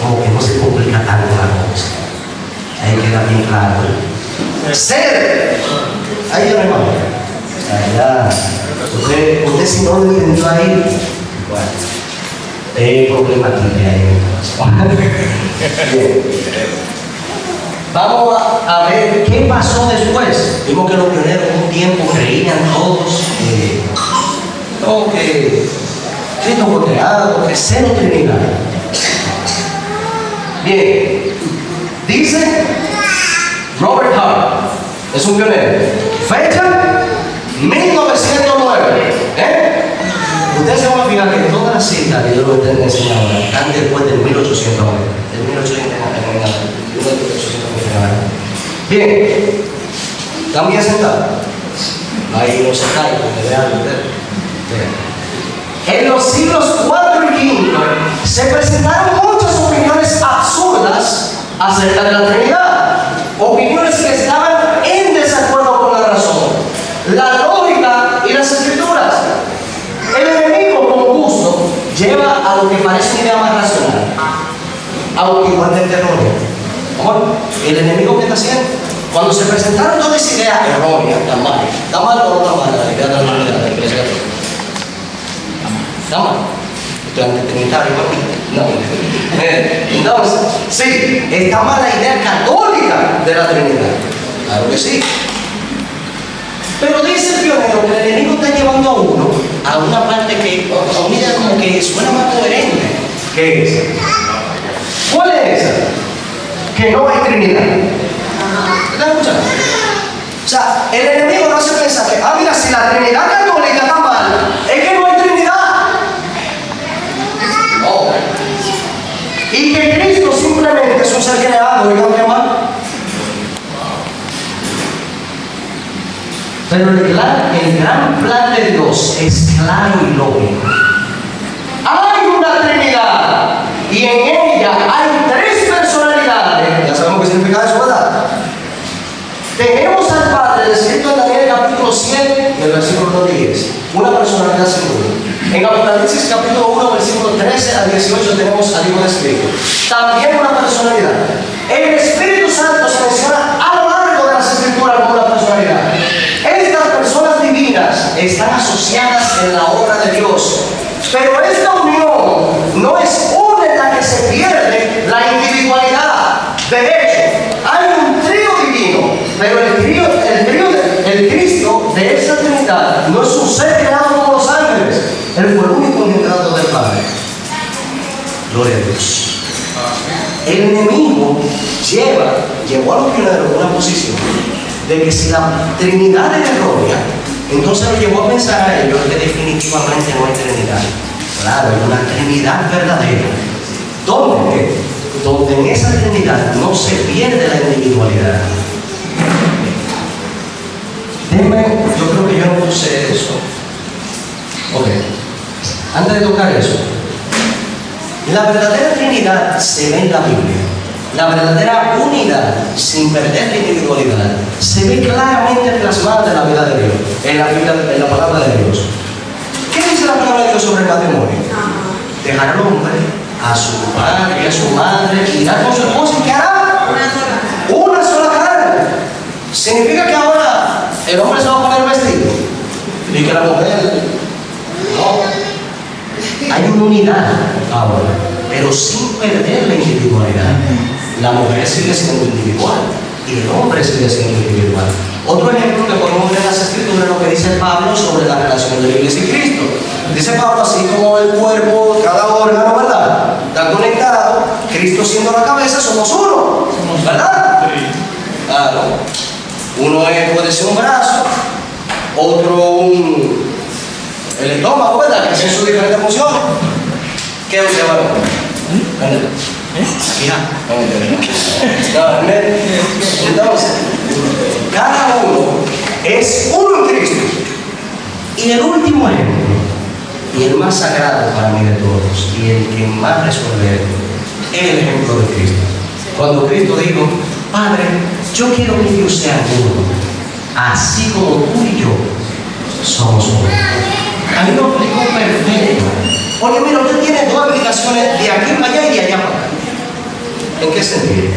como que no se complica tanto la cosa. Ahí queda bien claro. Ser. Ahí ya no hay más. Ya. Usted si no lo entendió ahí, bueno, hay problema aquí en el corazón. Bien. vamos a ver qué pasó después. Vimos que los pioneros un tiempo creían todos que Cristo fue creado, que cero Trinidad. Bien, dice Robert Hart, es un pionero. Fecha 1909. Ustedes se van a fijar que todas las citas que yo les estoy enseñando ahora están después del 1890. Del 1890. Bien, también sentado. Ahí no se cae, porque vean ustedes. En los siglos IV y V se presentaron muchas opiniones absurdas acerca de la Trinidad. Opiniones que estaban en desacuerdo con la razón, la lógica y las escrituras. El enemigo, con gusto, lleva a lo que parece una idea más racional, aunque igualmente errónea. ¿Cómo? El enemigo, ¿qué está haciendo? Cuando se presentaron todas esas ideas erróneas, tan mal o no tan mal la idea de la Trinidad de la Iglesia Católica. Está mal. Estoy antitrinitario, no. Entonces, sí, está mal la idea católica de la Trinidad. Claro que sí. Pero dice el pionero que el enemigo está llevando a uno a una parte que, a una idea como que suena más coherente. ¿Qué es? ¿Cuál es esa? Que no hay Trinidad. ¿Estás escuchando? O sea, el enemigo no hace pensar que, mira, si la Trinidad católica está mal, es que no hay Trinidad. No. Y que Cristo simplemente es un ser creado, ¿y no qué más? Pero el gran plan de Dios es claro y lógico. Hay una Trinidad y en ella hay tres personalidades. Ya sabemos qué significa eso, ¿verdad? Tenemos al Padre descrito en Daniel capítulo 7, del versículo 10, una personalidad sin duda. En Apocalipsis capítulo 1, versículo 13 al 18 tenemos al Hijo descrito. También una personalidad. El Espíritu Santo se menciona a lo largo de las Escrituras como una personalidad. Estas personas divinas están asociadas en la obra de Dios. Pero esta unión no es una en la que se pierde la individualidad. De hecho, hay un trío divino, pero el Cristo de esa Trinidad no es un ser creado como los ángeles. Él fue el único engendrado del Padre. Gloria a Dios. El enemigo llevó a los pioneros a una posición de que si la Trinidad es errónea, entonces lo llevó a pensar a ellos que definitivamente no hay Trinidad. Claro, hay una Trinidad verdadera. Donde en esa Trinidad no se pierde la individualidad. Yo creo que yo no puse eso. Ok. Antes de tocar eso, la verdadera Trinidad se ve en la Biblia. La verdadera unidad, sin perder la individualidad, se ve claramente plasmada en la vida de Dios, en la Biblia, en la palabra de Dios. ¿Qué dice la palabra de Dios sobre el matrimonio? Dejar al hombre, a su padre y a su madre, irá con su esposa y ¿qué hará? Una sola carne. Significa que ahora el hombre se va a poner vestido y que la mujer no. Hay una unidad ahora, pero sin perder la individualidad. La mujer sigue siendo individual y el hombre sigue siendo individual. Otro ejemplo que podemos ver en las Escrituras es lo que dice Pablo sobre la relación de la Iglesia y Cristo. Dice Pablo, así como el cuerpo, cada órgano, ¿verdad?, está conectado, Cristo siendo la cabeza, somos uno, ¿verdad? Claro. Uno puede ser un brazo, otro el estómago, ¿verdad?, que hacen sus diferentes funciones. ¿Qué es usted, varón? Entonces, cada uno es uno en Cristo. Y el último ejemplo, y el más sagrado para mí de todos, y el que más resuelve es el ejemplo de Cristo. Cuando Cristo dijo, Padre, yo quiero que Dios sea uno, así como tú y yo somos uno. A mí lo explicó perfecto. Porque mira, usted tiene dos aplicaciones de aquí para allá y de allá para acá. ¿En qué sentido?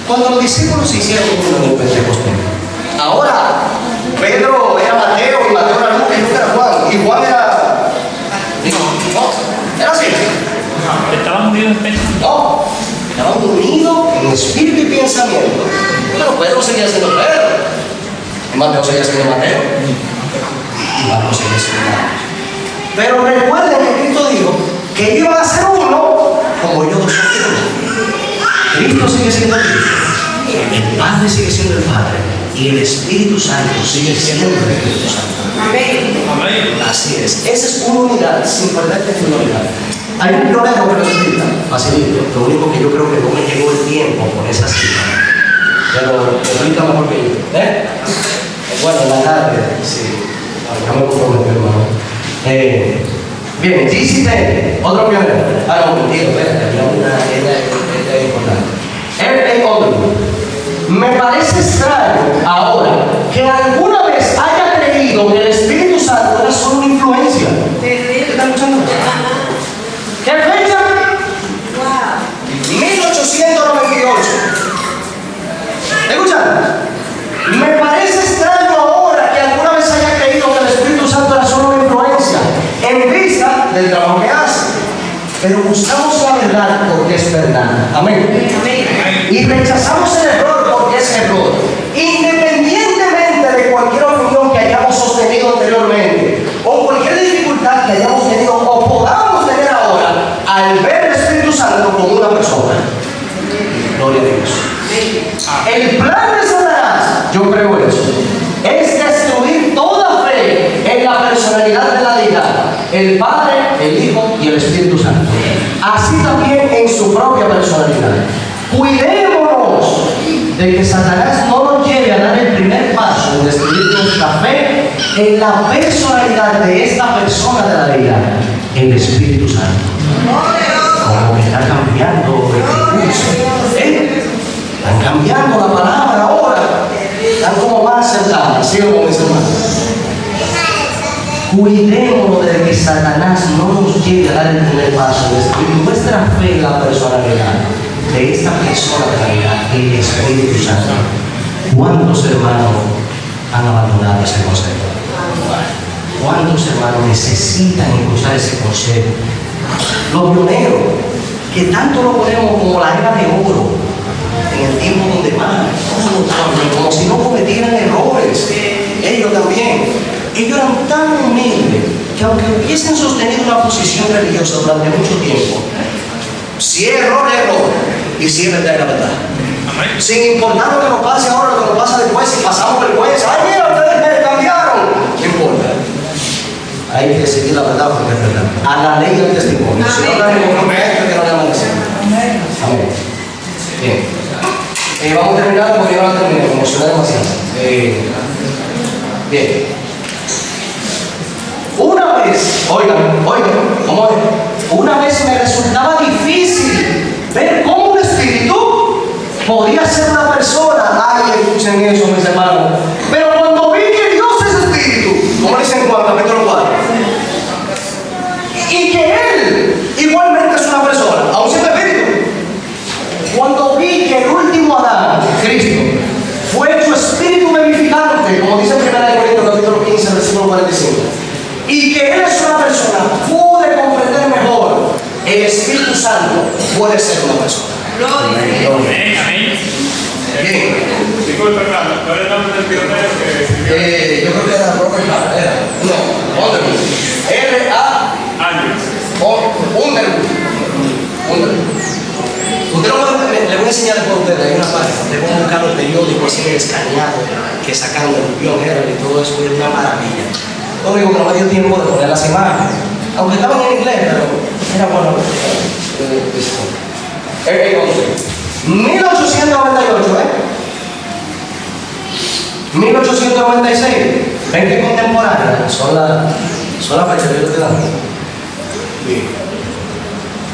Cuando los discípulos se hicieron uno en el Pentecostés, ahora Pedro era Mateo y Mateo era Lucas y Lucas era Juan y Juan era... No, era así. ¿Estaban unidos en pensamiento? No, estaban unidos en espíritu y pensamiento. Pedro seguía siendo Pedro. Y Mateo seguía siendo Mateo. Y Marcos seguía siendo Marcos. Pero recuerden que Cristo dijo que ellos iban a ser uno como ellos dos son uno. Cristo sigue siendo Cristo. El Padre sigue siendo el Padre. Y el Espíritu Santo sigue siendo el Espíritu Santo. Amén. Así es. Esa es una unidad sin perder la unidad. Hay un pionero que lo explica, facilito. Lo único que yo creo que no me llegó el tiempo con esa cita. Pero lo explica mejor que yo. Bueno, en la tarde, sí. No me comprometo, hermano. Bien, G.C. otro pionero. No, mentira, había una era importante. R.A. Underwood. Me parece extraño ahora que alguna vez haya creído que el Espíritu Santo era solo una influencia. ¿Están escuchando? ¿Qué fecha? 1898. ¿Escuchan? Me parece extraño ahora que alguna vez haya creído que el Espíritu Santo era solo una influencia en vista del trabajo que hace. Pero buscamos la verdad porque es verdad. Amén. Y rechazamos el error porque es error. Independientemente de cualquier opinión que hayamos sostenido anteriormente o cualquier dificultad que hayamos tenido o podamos tener ahora al ver el Espíritu Santo como una persona. Gloria a Dios. El plan de Satanás, yo creo eso, es destruir toda fe en la personalidad de la deidad, el Padre, el Hijo y el Espíritu Santo. Así también en su propia personalidad. Cuidémonos de que Satanás no nos lleve a dar el primer paso en destruir nuestra fe en la personalidad de esta persona de la deidad, el Espíritu Santo. Como que está cambiando el discurso. Están cambiando la palabra ahora. Están como más cercanas, ¿sí o no, mis hermanos? Cuidémonos de que Satanás no nos lleve a dar el primer paso en destruir nuestra fe en la personalidad de esta persona de la deidad, el Espíritu Santo. ¿Cuántos hermanos han abandonado ese consejo? ¿Cuántos hermanos necesitan escuchar ese consejo? Los pioneros, que tanto lo ponemos como la era de oro, en el tiempo donde más, como si no cometieran errores. Ellos también. Ellos eran tan humildes que aunque hubiesen sostenido una posición religiosa durante mucho tiempo, si es error, es error. Y si es verdad, es la verdad. Sin importar lo que nos pase ahora, lo que nos pasa después, si pasamos vergüenza, ¡ay, mira, ustedes me cambiaron! No importa. Hay que seguir la verdad porque es verdad. A la ley del testimonio. Si no la reconocemos, que no le amanece. Amén. Bien. Vamos a terminar porque yo no terminé, me emocioné demasiado. Bien. Una vez, oigan, ¿cómo es? Una vez me resultaba difícil ver cómo un espíritu podía ser una persona. Ay, escuchen eso, mis hermanos. Pero cuando vi que Dios es espíritu, ¿cómo dicen en Juan capítulo 4? Y que Él igualmente es una persona, aún siendo espíritu. Cuando vi que el último Adán, Cristo, fue hecho espíritu vivificante, como dice en 1 Corintios capítulo 15, versículo 45, y que Él es una persona, pude comprender mejor. El Espíritu Santo puede ser una persona. Amén. Bien. Disculpe, hermano, ¿cuál es el nombre del pionero que escribió? Yo creo que era Robert Barrera. No, Underwood. Underwood. Usted lo puede, le voy a enseñar después a ustedes, hay una página, usted puede buscar los periódicos así escaneados que sacan del pionero y todo eso, es una maravilla. Lo único que no me dio tiempo de poner las imágenes, aunque estaban en inglés, pero era bueno. 1898, 1896, ven que contemporáneas son las fechas que yo te dan. Bien.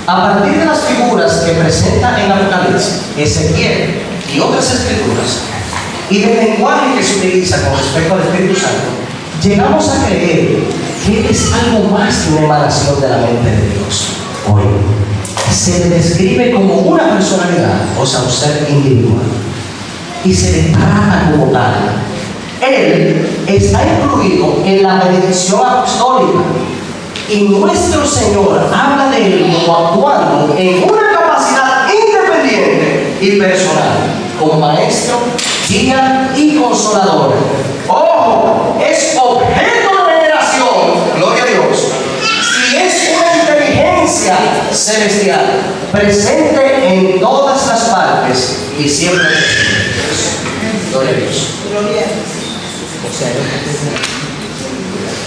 A partir de las figuras que presenta en Apocalipsis, Ezequiel y otras escrituras, y del lenguaje que se utiliza con respecto al Espíritu Santo, llegamos a creer que Él es algo más que una emanación de la mente de Dios. Hoy se le describe como una personalidad, o sea, un ser individual, y se le trata como tal. Él está incluido en la bendición apostólica. Y nuestro Señor habla de Él como actuando en una capacidad independiente y personal, como maestro, guía y consolador. Ojo, es objeto de veneración, gloria a Dios, y es una inteligencia celestial presente en todas las partes y siempre presente. Gloria a Dios.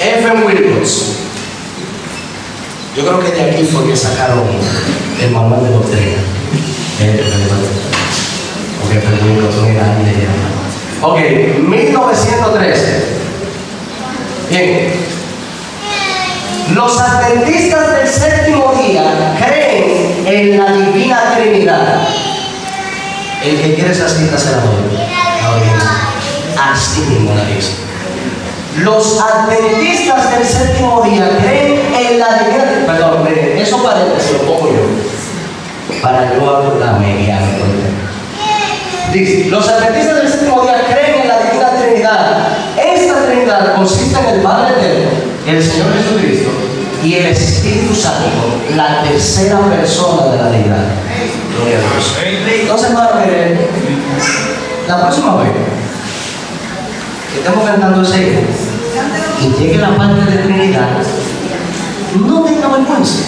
F. Williams. Yo creo que de aquí fue que sacaron el manual de doctrina. Porque F. Williams no era ni de llama. Ok, 1913. Bien. Los adventistas del séptimo día creen en la divina Trinidad. El que quiere esa cita se la doy. Así mismo la dice. Los adventistas del séptimo día creen en la divina Trinidad. Perdón, miren, eso paréntesis lo pongo yo. Para yo acordarme y guiarme por el tema. Dice, los adventistas del séptimo día creen en la divina Trinidad. Esta Trinidad consiste en el Padre Eterno, el Señor Jesucristo y el Espíritu Santo, la tercera persona de la deidad. Gloria a Dios. Entonces, hermano, miren, la próxima vez que estemos cantando ese himno y llegue la parte de Trinidad, no tenga vergüenza.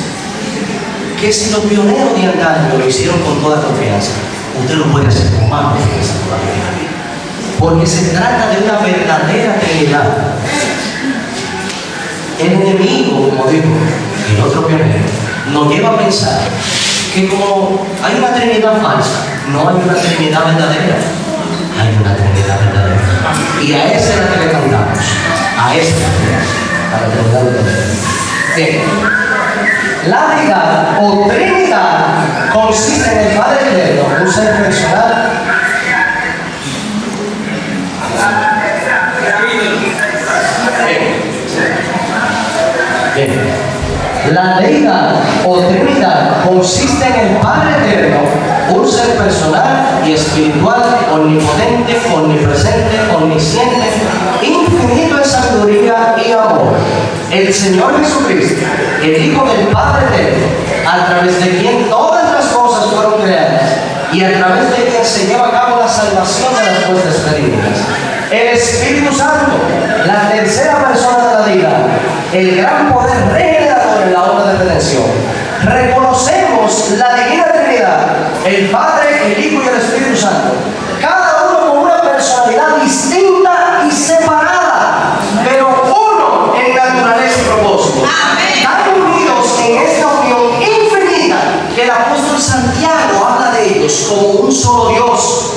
Que si los pioneros de antaño lo hicieron con toda confianza, usted lo puede hacer con más confianza todavía. Porque se trata de una verdadera Trinidad. El enemigo, como dijo el otro pionero, nos lleva a pensar que como hay una Trinidad falsa, no hay una Trinidad verdadera. Hay una Trinidad verdadera. Y a esa es la que le cantamos. A esta, a la Trinidad verdadera. Bien. La deidad o Trinidad consiste en el Padre Eterno, un ser personal. Bien. La deidad o Trinidad consiste en el Padre Eterno, un ser personal y espiritual, omnipotente, omnipresente, omnisciente, infinito en sabiduría y amor. El Señor Jesucristo, el Hijo del Padre Eterno, a través de quien todas las cosas fueron creadas y a través de quien se lleva a cabo la salvación de las fuerzas perdidas. El Espíritu Santo, la tercera persona de la deidad, el gran poder regenerador en la obra de redención. Reconocemos la divina Trinidad, el Padre, el Hijo y el Espíritu Santo, cada uno con una personalidad distinta y separada, pero uno en naturaleza y propósito. Están unidos en esta unión infinita que el apóstol Santiago habla de ellos como un solo Dios.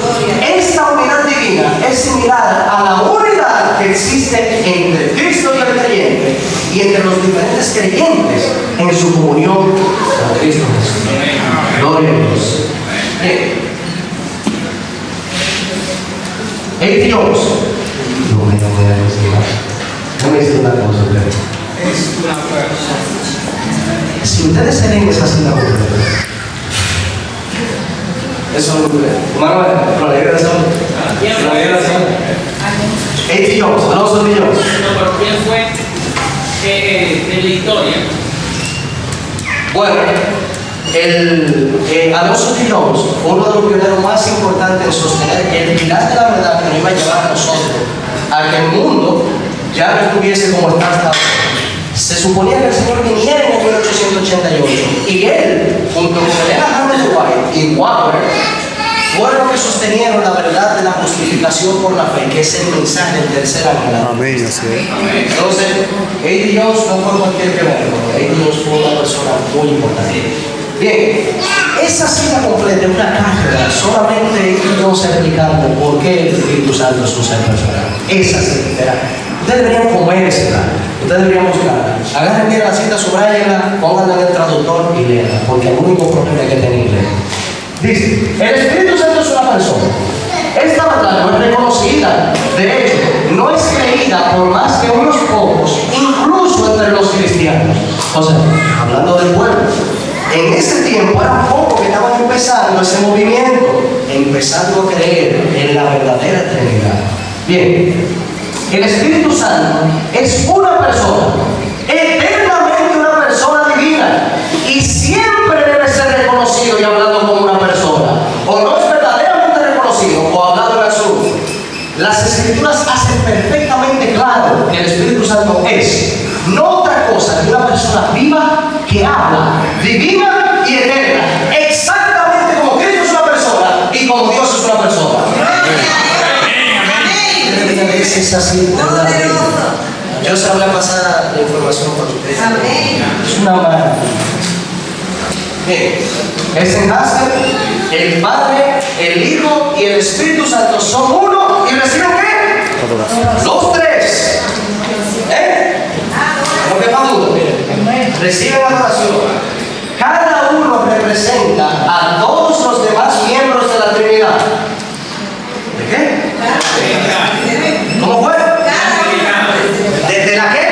Esta unidad divina es similar a la unidad que existe entre Cristo y el creyente y entre los diferentes creyentes en su comunión con Cristo Jesús. Gloria a Dios. Bien. A.T. Jones. No me voy a decir nada. Déjame decir una cosa, ustedes. Si ustedes se leen esa cita completa, eso no es completo. Hermano, la ley de la salud. La ley de la salud. A.T. Jones, Alonso de Jones. ¿Por quién fue en la historia? Bueno, Alonso de Jones fue uno de los pioneros más importantes en sostener el pilar de la verdad que nos iba a llevar a nosotros a que el mundo ya no estuviese como está hasta ahora. Se suponía que el Señor viniera en 1888 y él, junto con Elena James White y Waller, fueron los que sostenieron la verdad de la justificación por la fe, que es el mensaje del tercer ángel. Amén, así es. Entonces, A.T. Jones no fue cualquier pionero, A.T. Jones fue una persona muy importante. Bien, esa cita completa es una cátedra, solamente A.T. Jones explicando por qué el Espíritu Santo es un ser personal. Esa cita, ustedes deberían comérsela, ustedes deberían buscarla. Agarren bien la cita, subrayenla, pónganla en el traductor y léanla, porque el único problema es que tienen inglés. Dice, el Espíritu Santo es una persona. Esta verdad no es reconocida, de hecho, no es creída por más que unos pocos, incluso entre los cristianos. O sea, hablando del pueblo, en ese tiempo eran pocos que estaban empezando ese movimiento, empezando a creer en la verdadera Trinidad. Bien, el Espíritu Santo es una persona, eternamente una persona divina, y siempre debe ser reconocido y hablado como una persona, o no es verdaderamente reconocido o hablado en absoluto. Santo es no otra cosa que una persona viva que habla, divina y eterna, exactamente como Cristo es una persona y como Dios es una persona. Es así, verdaderamente. Yo se voy a pasar la información por ustedes. Es una maravilla. Bien, es enlace, el Padre, el Hijo y el Espíritu Santo son uno y reciben ¿qué? Los tres. ¿No quepa duda? Reciben adoración. Cada uno representa a todos los demás miembros de la Trinidad. ¿De qué? ¿Cómo fue? ¿Desde la qué?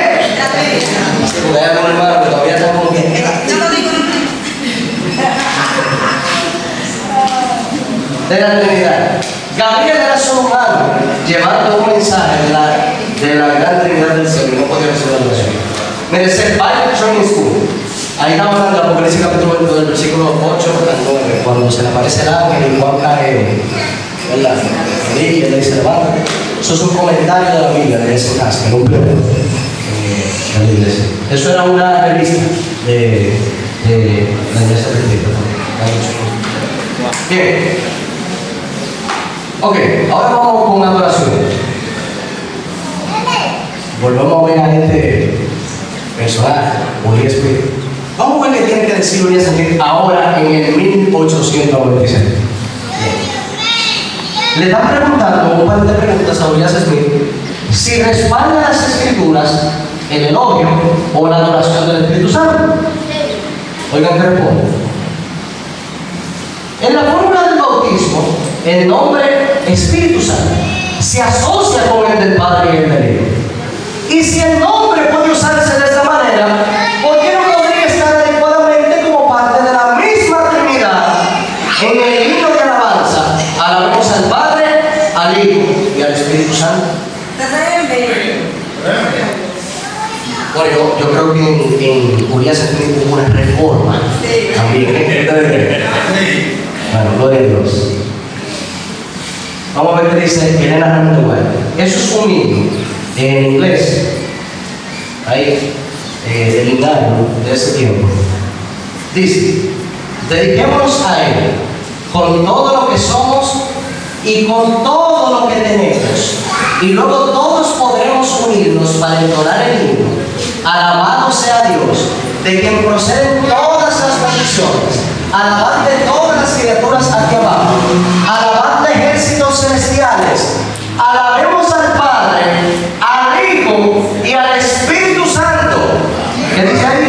Porque hay algún hermano que todavía está como que... de la Trinidad. Gabriel era solo un ángel llevando un mensaje de la gran Trinidad del cielo y no podía recibir la oración. Mire, es el Bible Training School. Ahí estamos hablando del Apocalipsis capítulo 22, del versículo 8 al 9, cuando se le aparece el ángel y Juan cae, ¿verdad? Y él le dice, levántate. Eso es un comentario de la Biblia de ese caso, que no un de la iglesia. Eso era una revista de la iglesia bíblica. Bien. Ok, ahora vamos con una adoración. Volvemos a ver a este personaje, Urias Smith. Vamos a ver qué tiene que decir Urias Smith ahora en el 1896. Le están preguntando un par de preguntas a Urias Smith si respalda las Escrituras el elogio o la adoración del Espíritu Santo. Oigan qué responde. En la fórmula del bautismo, el nombre Espíritu Santo se asocia con el del Padre y el del Hijo. Y si el nombre puede usarse de esta manera, ¿por qué no podría estar adecuadamente como parte de la misma Trinidad? En el himno de alabanza, alabamos al Padre, al Hijo y al Espíritu Santo. Bueno, yo creo que en Urias Smith hubo una reforma también. Bueno, gloria a Dios. Vamos a ver qué dice Elena Ramírez White. Eso es un himno en inglés. Ahí, el himnario de ese tiempo. Dice: dediquémonos a Él con todo lo que somos y con todo lo que tenemos. Y luego todos podremos unirnos para entonar el himno. Alabado sea Dios, de quien proceden todas las bendiciones. Alabad de todas las criaturas aquí abajo. Alabad de ejércitos celestiales. Alabemos al Padre, al Hijo y al Espíritu Santo. ¿Qué dice ahí?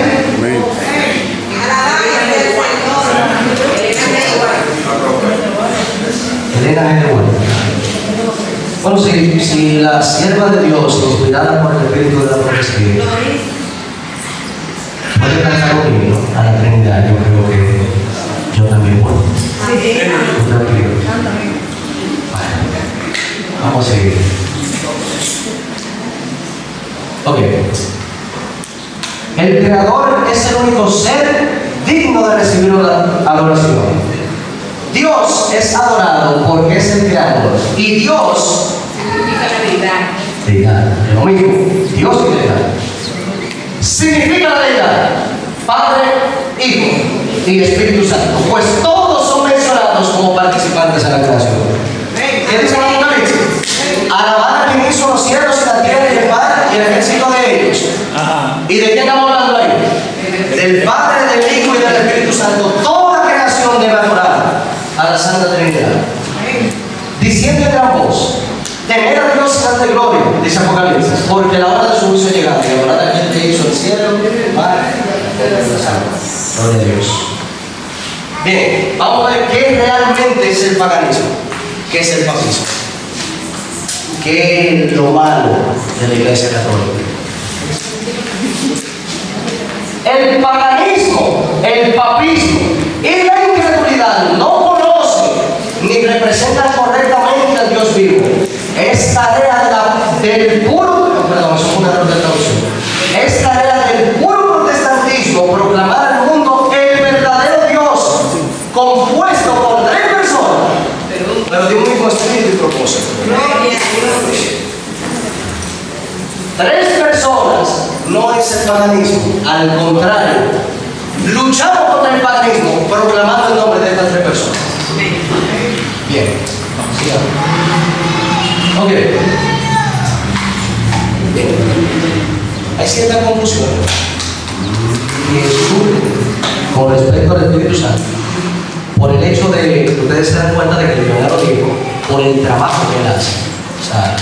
Elena G. Bueno, si la sierva de Dios, inspirada por el Espíritu de la profecía, puede cantar un himno a la Trinidad, yo creo que yo también puedo. Tranquilo. Vamos a seguir. Ok. El Creador es el único ser digno de recibir la adoración. Dios es adorado porque es el Creador. Y Dios deidad. Lo mismo. Dios y deidad. Significa la deidad. Padre, Hijo y Espíritu Santo. Pues todos son mencionados como participantes en la creación. ¿Qué dice el Apocalipsis? Alabad a quien hizo los cielos y la tierra y el mar y el ejército de ellos. ¿Y de quién estamos hablando ahí? Del Padre, del Hijo y del Espíritu Santo. Toda creación debe adorar a la Santa Trinidad. Diciendo en gran voz: temer a Dios y darle gloria, dice Apocalipsis, porque la hora de su juicio ha llegado. Y adorar a quien te hizo el cielo, el mar y el santo. Gloria a Dios. Bien, vamos a ver qué realmente es el paganismo. ¿Qué es el papismo? ¿Qué es lo malo de la Iglesia Católica? El paganismo, el papismo y la incredulidad no conocen ni representan correctamente al Dios vivo. Es tarea del puro, perdón, eso fue un error de traducción. Es tarea del puro protestantismo proclamar al mundo el verdadero Dios, compuesto por 3 personas, pero de un mismo espíritu y propósito. 3 personas es el paganismo. Al contrario, luchamos contra el paganismo proclamando el nombre de estas tres personas. Bien, sigamos. Ok. Bien. Hay cierta confusión que surge con respecto al Espíritu Santo por el hecho de que ustedes se dan cuenta de que el pionero dijo por el trabajo que él hace. O sea,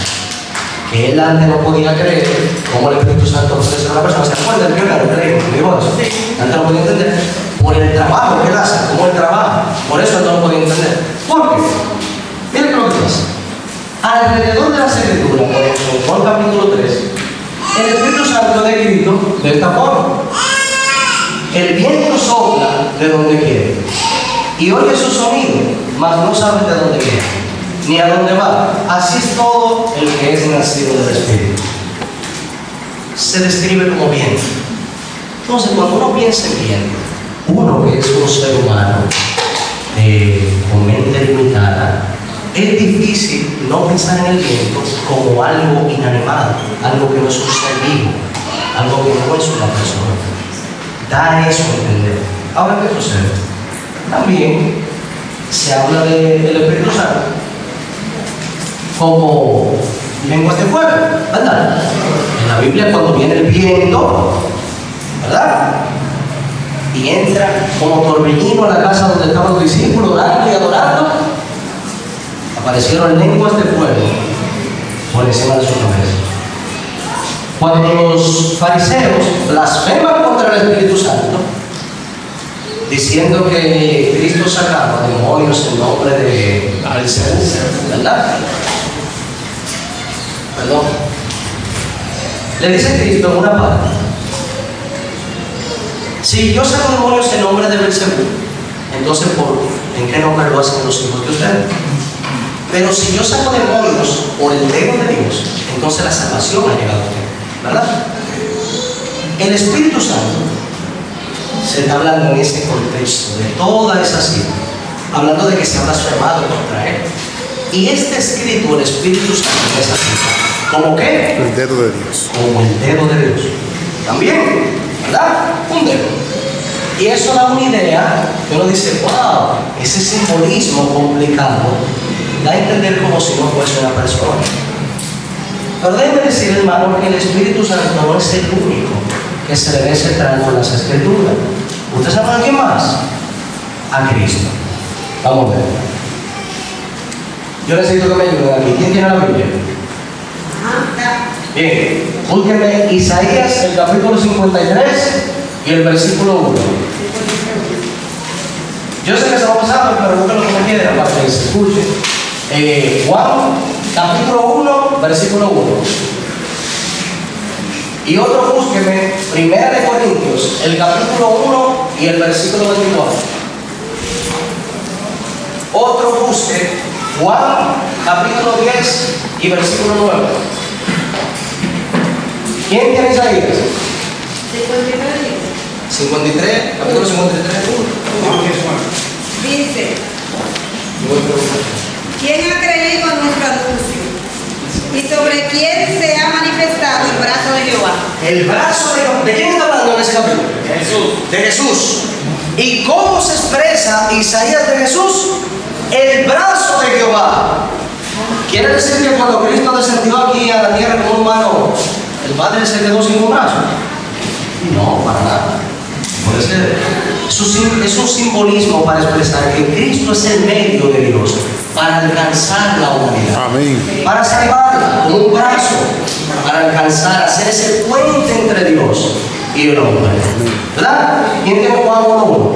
que él antes no podía creer cómo el Espíritu Santo puede ser una persona. ¿Se acuerdan del pionero que le dijo eso? Antes no podía entender. Por el trabajo que él hace, cómo él trabaja. Por eso él no lo podía entender. ¿Por qué? Miren lo que pasa. Alrededor de las Escrituras, por ejemplo, en Juan capítulo 3, el Espíritu Santo es descrito de esta forma. El viento sopla de donde quiere y oye su sonido, mas no sabe de dónde viene ni a dónde va. Así es todo el que es nacido del Espíritu. Se describe como viento. Entonces, cuando uno piensa en viento, uno que es un ser humano con mente limitada, es difícil no pensar en el viento como algo inanimado, algo que no es un ser vivo, algo que no es una persona. Da eso a entender. Ahora, ¿qué sucede? También se habla del Espíritu Santo como lenguas de fuego, ¿verdad? En la Biblia, cuando viene el viento, ¿verdad? Y entra como torbellino a la casa donde estaban los discípulos orando y adorando, aparecieron lenguas de fuego por encima de su cabeza. Cuando los fariseos blasfeman contra el Espíritu Santo, diciendo que Cristo sacaba demonios en nombre de Beelzebú, ¿verdad? Perdón. Le dice Cristo en una parte: si yo saco demonios en nombre de Beelzebú, entonces ¿en qué nombre lo hacen los hijos de ustedes? Pero si yo saco demonios por el dedo de Dios, entonces la salvación ha llegado a usted, ¿verdad? El Espíritu Santo se está hablando en ese contexto de toda esa cita, hablando de que se ha blasfemado contra él. Y está escrito el Espíritu Santo en esa cita. ¿Cómo qué? El dedo de Dios. Como el dedo de Dios. También, ¿verdad? Un dedo. Y eso da una idea que uno dice: wow, ese simbolismo complicado da a entender como si no fuese una persona. Pero déjeme decir, hermano, que el Espíritu Santo no es el único que se debe centrar con las Escrituras. ¿Ustedes saben a quién más? A Cristo. Vamos a ver. Yo necesito que me ayuden aquí. ¿Quién tiene la Biblia? Bien, búsquenme Isaías, el capítulo 53 y el versículo 1. Yo sé que se va a pasar, pero búsquenlo como quieran para que se escuche. Juan, capítulo 1, versículo 1. Y otro búsqueme, 1 Corintios, el capítulo 1 y el versículo 24. Otro busque, Juan, capítulo 10 y versículo 9. ¿Quién tiene Isaías? 53, capítulo 53. Dice: ¿quién ha creído en nuestro anuncio? ¿Y sobre quién se ha manifestado el brazo de Jehová? El brazo de Jehová. ¿De quién está hablando en ese capítulo? Jesús. De Jesús. ¿Y cómo se expresa Isaías de Jesús? El brazo de Jehová. Quiere decir que cuando Cristo descendió aquí a la tierra como humano, el Padre se quedó sin un brazo. No, para nada. Puede ser. Es un simbolismo para expresar que Cristo es el medio de Dios para alcanzar la humanidad. Amén. Para salvarla con un brazo, para alcanzar, hacer ese puente entre Dios y el hombre. ¿Verdad? ¿Quién tiene Juan 1:1?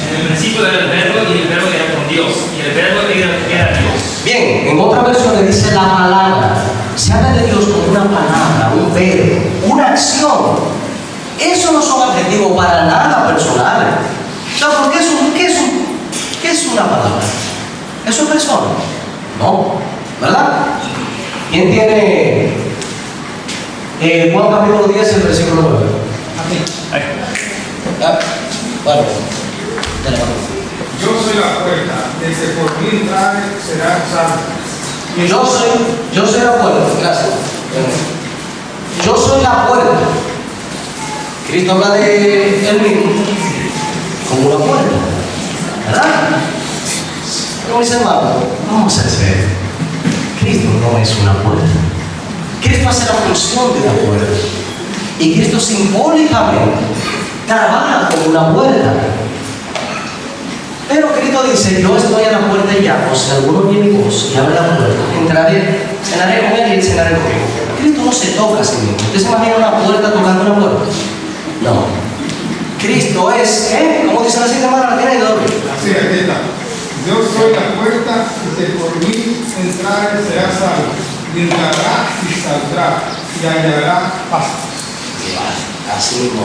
En el principio era el verbo y el verbo era con Dios. Y el verbo era Dios. Bien, en otra versión le dice la palabra. Se habla de Dios como una palabra, un verbo, una acción. Eso no son adjetivos para nada personales. O sea, ¿por qué es una palabra? ¿Es una persona? No, ¿verdad? ¿Quién tiene Juan capítulo 10, el versículo 9? Bueno, dale, vamos. Yo soy la puerta, el que por mí entrare será salvo. Yo soy la puerta, gracias. Yo soy Cristo habla de él mismo como una puerta, ¿verdad? Pero mis hermanos, vamos a ser. Cristo no es una puerta. Cristo hace la función de una puerta. Y Cristo simbólicamente trabaja como una puerta. Pero Cristo dice, yo estoy a la puerta y llamo, si alguno oye mi voz y abre la puerta, entraré, cenaré con él y él cenaré conmigo. Cristo no se toca a sí mismo. ¿Usted se imagina una puerta tocando una puerta? No. Cristo es, ¿cómo dice la cita hermana? ¿La tiene ahí de dormir? Así, aquí está. Yo soy la puerta y si por mí entrar será salvo. Y entrará y saldrá y hallará paz. Así mismo.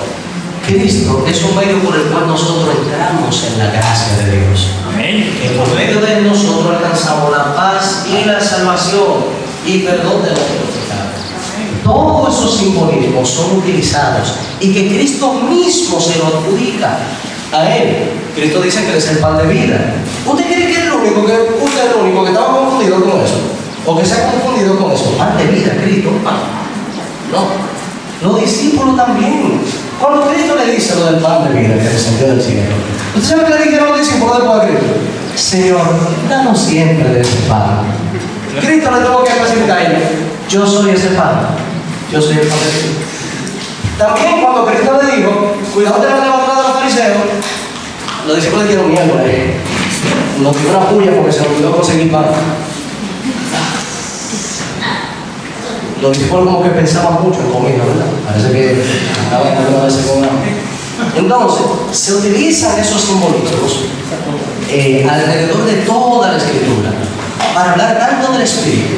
Cristo es un medio por el cual nosotros entramos en la gracia de Dios. Amén. Que por medio de él nosotros alcanzamos la paz y la salvación y perdón de nuestros pecados. Todos esos simbolismos son utilizados y que Cristo mismo se lo adjudica a él. Cristo dice que él es el pan de vida. ¿Usted cree que usted es el único que estaba confundido con eso? ¿O que se ha confundido con eso? Pan de vida, Cristo. No. Los discípulos también. Cuando Cristo le dice lo del pan de vida que descendió del cielo, ¿usted sabe qué le dijeron los discípulos después de Cristo? Señor, danos siempre de ese pan. Cristo le tuvo que especificar a ellos: yo soy ese pan. Yo soy el pan de vida. También cuando Cristo le dijo, cuidado de la levadura de los fariseos, los discípulos le dieron miedo a él. Nos dio una puya porque se nos olvidó conseguir pan. Los discípulos como que pensaban mucho en comida, ¿verdad? Parece que andaban alguna vez con hambre. Entonces, se utilizan esos simbolismos alrededor de toda la Escritura para hablar tanto del Espíritu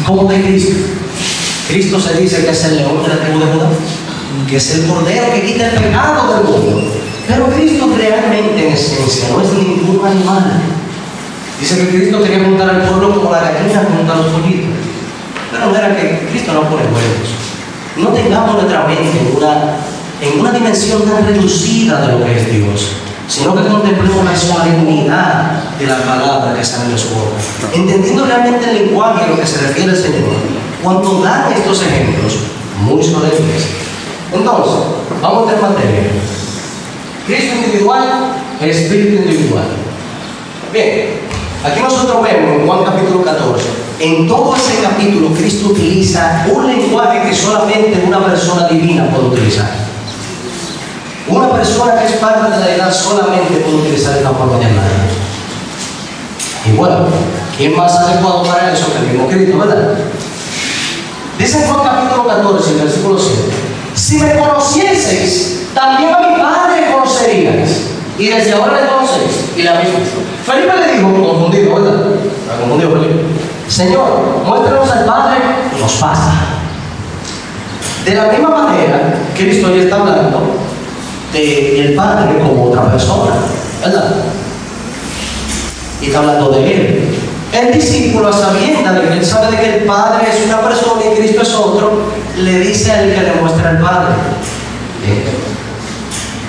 como de Cristo. Cristo se dice que es el león de la tribu de Judá, que es el cordero que quita el pecado del mundo. Pero Cristo realmente en esencia no es ningún animal. Dice que Cristo quería juntar al pueblo como la gallina junta a los pollitos. Pero no era que Cristo no pone huevos. No tengamos nuestra mente en una dimensión tan reducida de lo que es Dios, sino que contemplemos la solemnidad de la palabra que sale de su boca, entendiendo realmente el lenguaje a lo que se refiere el Señor cuando dan estos ejemplos muy solemnes. Entonces, vamos a entrar en materia. Cristo individual, Espíritu individual. Bien, aquí nosotros vemos en Juan capítulo 14. En todo ese capítulo, Cristo utiliza un lenguaje que solamente una persona divina puede utilizar. Una persona que es parte de la deidad solamente puede utilizar esta forma de hablar. Y bueno, ¿quién más adecuado para eso que el mismo Cristo, verdad? Dice en Juan capítulo 14, versículo 7: si me conocieseis, también a mi Padre conoceríais, y desde ahora le conocéis. Y la misma. Felipe le dijo, confundido, ¿verdad? ¿Está confundido Felipe? Señor, muéstranos al Padre y nos basta. De la misma manera, Cristo ya está hablando del Padre como otra persona, ¿verdad? Y está hablando de Él. El discípulo, a sabiendas de que él sabe de que el Padre es una persona y Cristo es otro, le dice a él que le muestra al Padre.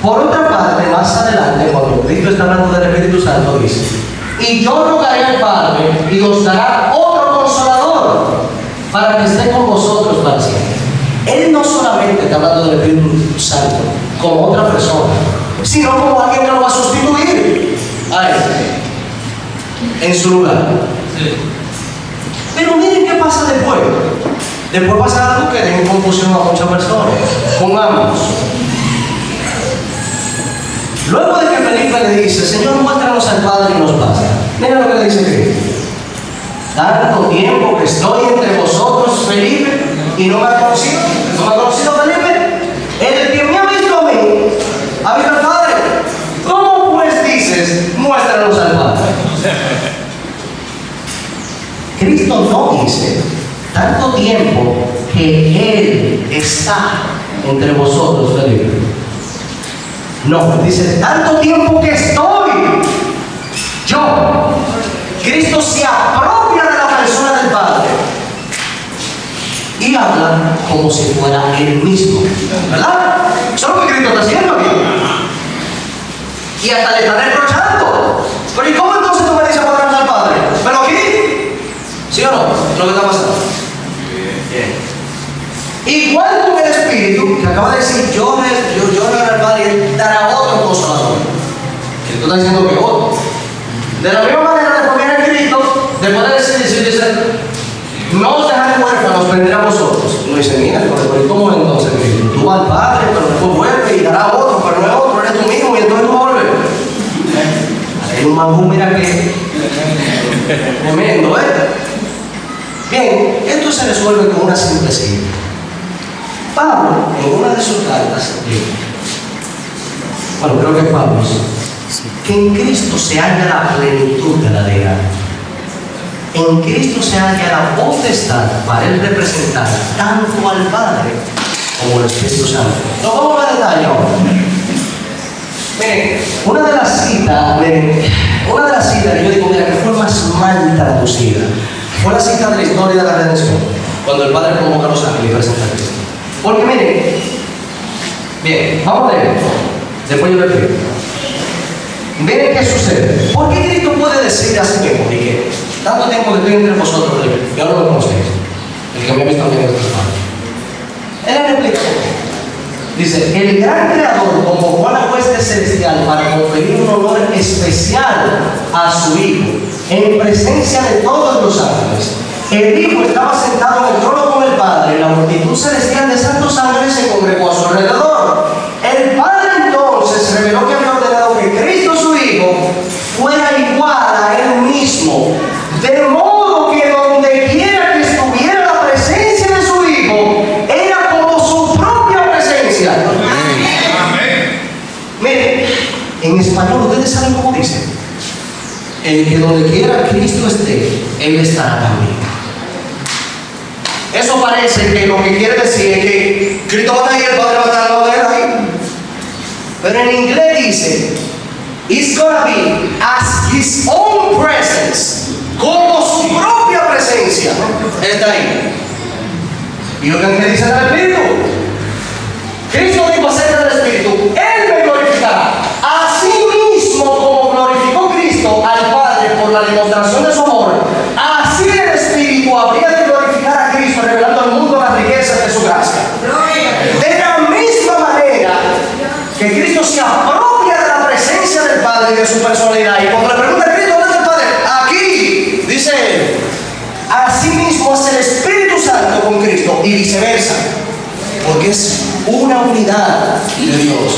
Por otra parte, más adelante, cuando Cristo está hablando del Espíritu Santo, dice: y yo rogaré al Padre y os dará otro consolador para que esté con vosotros para siempre. Él no solamente está hablando del Espíritu Santo como otra persona, sino como alguien que lo va a sustituir a él en su lugar. Sí. Pero miren qué pasa después. Después pasa algo que deja en confusión a muchas personas con ambos. Luego de que Felipe le dice: Señor, muéstranos al Padre y nos basta. Mira lo que le dice Cristo: tanto tiempo que estoy entre vosotros, Felipe, y no me ha conocido. ¿No me ha conocido Felipe? El que me ha visto a mí, ha visto al Padre. ¿Cómo pues dices, muéstranos al Padre? Cristo no dice tanto tiempo que Él está entre vosotros, Felipe. No, dice tanto tiempo que estoy yo. Cristo se apropia de la persona del Padre y habla como si fuera Él mismo, ¿verdad? Eso es lo que Cristo está haciendo aquí. Y hasta le está reprochando. Pero ¿y cómo entonces tú me dices para al Padre? ¿Pero aquí? ¿Sí o no? Lo que está pasando. Bien. Igual con el Espíritu, que acaba de decir, yo Padre dará otro consolador. Cristo está diciendo que otro. De la misma manera, después viene Cristo, después de decir, dice, no os dejaré huérfanos, vendré a vosotros. No dice, mira, pero ¿cómo entonces, Cristo? Tú al Padre, pero después vuelve y dará otro, pero no es otro, eres tú mismo y entonces tú vas a volver. Hay un mangú, mira que tremendo, Bien, esto se resuelve con una simple cita. Pablo, en una de sus cartas, bueno, creo que es Pablo, que en Cristo se halla la plenitud de la deidad. En Cristo se halla la potestad para él representar tanto al Padre como al Espíritu Santo. Nos vamos a detalle ahora. Miren, una de las citas que yo digo, mira, que fue más mal traducida, fue la cita de la historia de la redención, cuando el Padre convoca a los ángeles y presenta a Cristo. Porque miren, bien, vamos a leer, después yo lo explico. Miren qué sucede. ¿Por qué Cristo puede decir así mismo? Y que tanto tiempo que estoy entre vosotros, yo no lo conocéis. El que me ha visto también es el Padre. Él le explicó. Dice, el gran creador convocó a la hueste celestial para conferir un honor especial a su Hijo, en presencia de todos los ángeles. El Hijo estaba sentado en el trono con el Padre, y la multitud celestial de santos ángeles se congregó a su alrededor. El Padre entonces reveló que había ordenado que Cristo, su Hijo, fuera igual a Él mismo, de modo que donde quiera que estuviera la presencia de su Hijo, era como su propia presencia. Amén. Miren, en español ustedes saben cómo dice, que donde quiera Cristo esté, Él estará también. Eso parece que lo que quiere decir es que Cristo va a estar ahí, el Padre va a estar al lado de Él ahí. Pero en inglés dice, it's gonna be as His own presence, como su propia presencia está ahí. Y lo que dice el Espíritu, Cristo dijo acerca del Espíritu, Él me glorificará. Así mismo como glorificó Cristo al Padre por la demostración de su amor, así el Espíritu habría de glorificar a Cristo, revelando al mundo las riquezas de su gracia. De la misma manera que Cristo se apropia de la presencia del Padre y de su personalidad. Y cuando le pregunta a Cristo, ¿dónde está el Padre? Aquí, dice él. Así mismo es el Espíritu Santo con Cristo y viceversa. Porque es una unidad de Dios,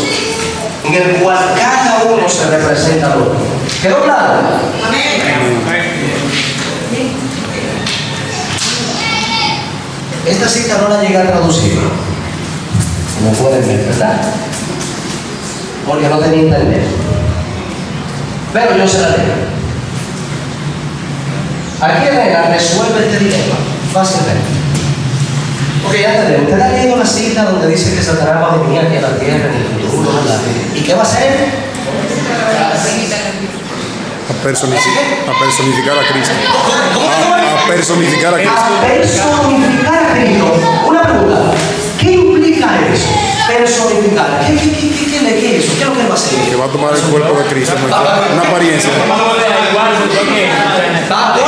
en el cual cada uno se representa al otro. ¿Quedó claro? Amén. Esta cita no la llegué a traducir, como pueden ver, ¿verdad? Porque no tenía internet. Pero yo se la leo. Aquí Elena resuelve este dilema fácilmente. Porque ya tenemos. Usted ha leído una cita donde dice que Satanás va a venir aquí a la tierra en el futuro, ¿verdad? ¿Y qué va a hacer? A personificar a Cristo. A personificar a Cristo. A personificar a Cristo. Una pregunta. ¿Qué implica eso? Personificar. ¿Qué es eso? ¿Qué es lo que él va a hacer? Que va a tomar el cuerpo de Cristo, una apariencia. ¿Va a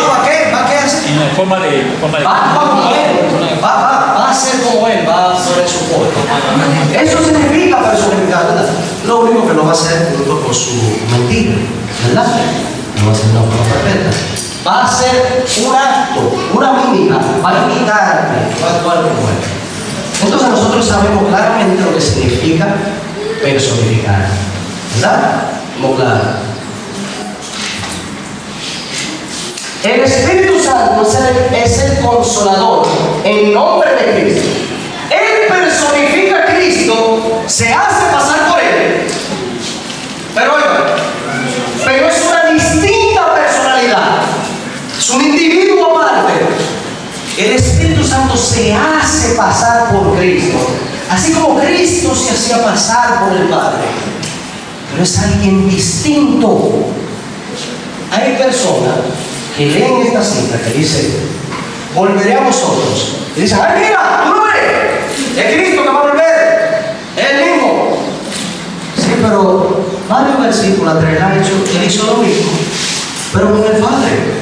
hacer? En forma de Va a ser como él, va a ser su forma. Eso significa personificar, ¿verdad? Lo único que no va a hacer por su mentira, ¿verdad? No va a ser una forma perfecta. Va a ser un acto, una mímica, va a imitarme, va a actuar como él. Entonces nosotros sabemos claramente lo que significa personificar, ¿verdad? Como claro. El Espíritu Santo es el consolador en nombre de Cristo. Él personifica a Cristo, se hace pasar por Él. Pero es una distinta personalidad. Es un individuo aparte. El Espíritu Santo se hace pasar por Cristo. Así como Cristo se hacía pasar por el Padre. Pero es alguien distinto. Hay personas que leen esta cita que dice, volveré a vosotros. Y dicen, ¡ay, mira! ¡Tú no ves! Es Cristo que va a volver. Es el mismo. Sí, pero varios versículos atrás él hizo lo mismo, pero con el Padre.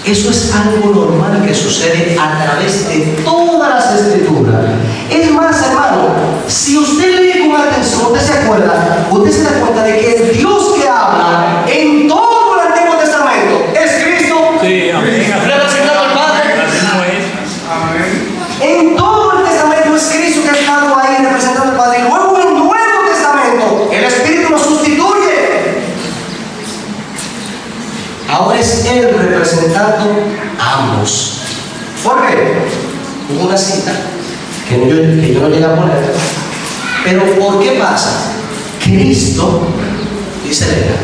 Eso es algo normal que sucede a través de todas las escrituras. Es más, hermano, si usted lee con atención, usted se acuerda yo no llegué a poner. Pero ¿por qué pasa? Cristo, dice Elena,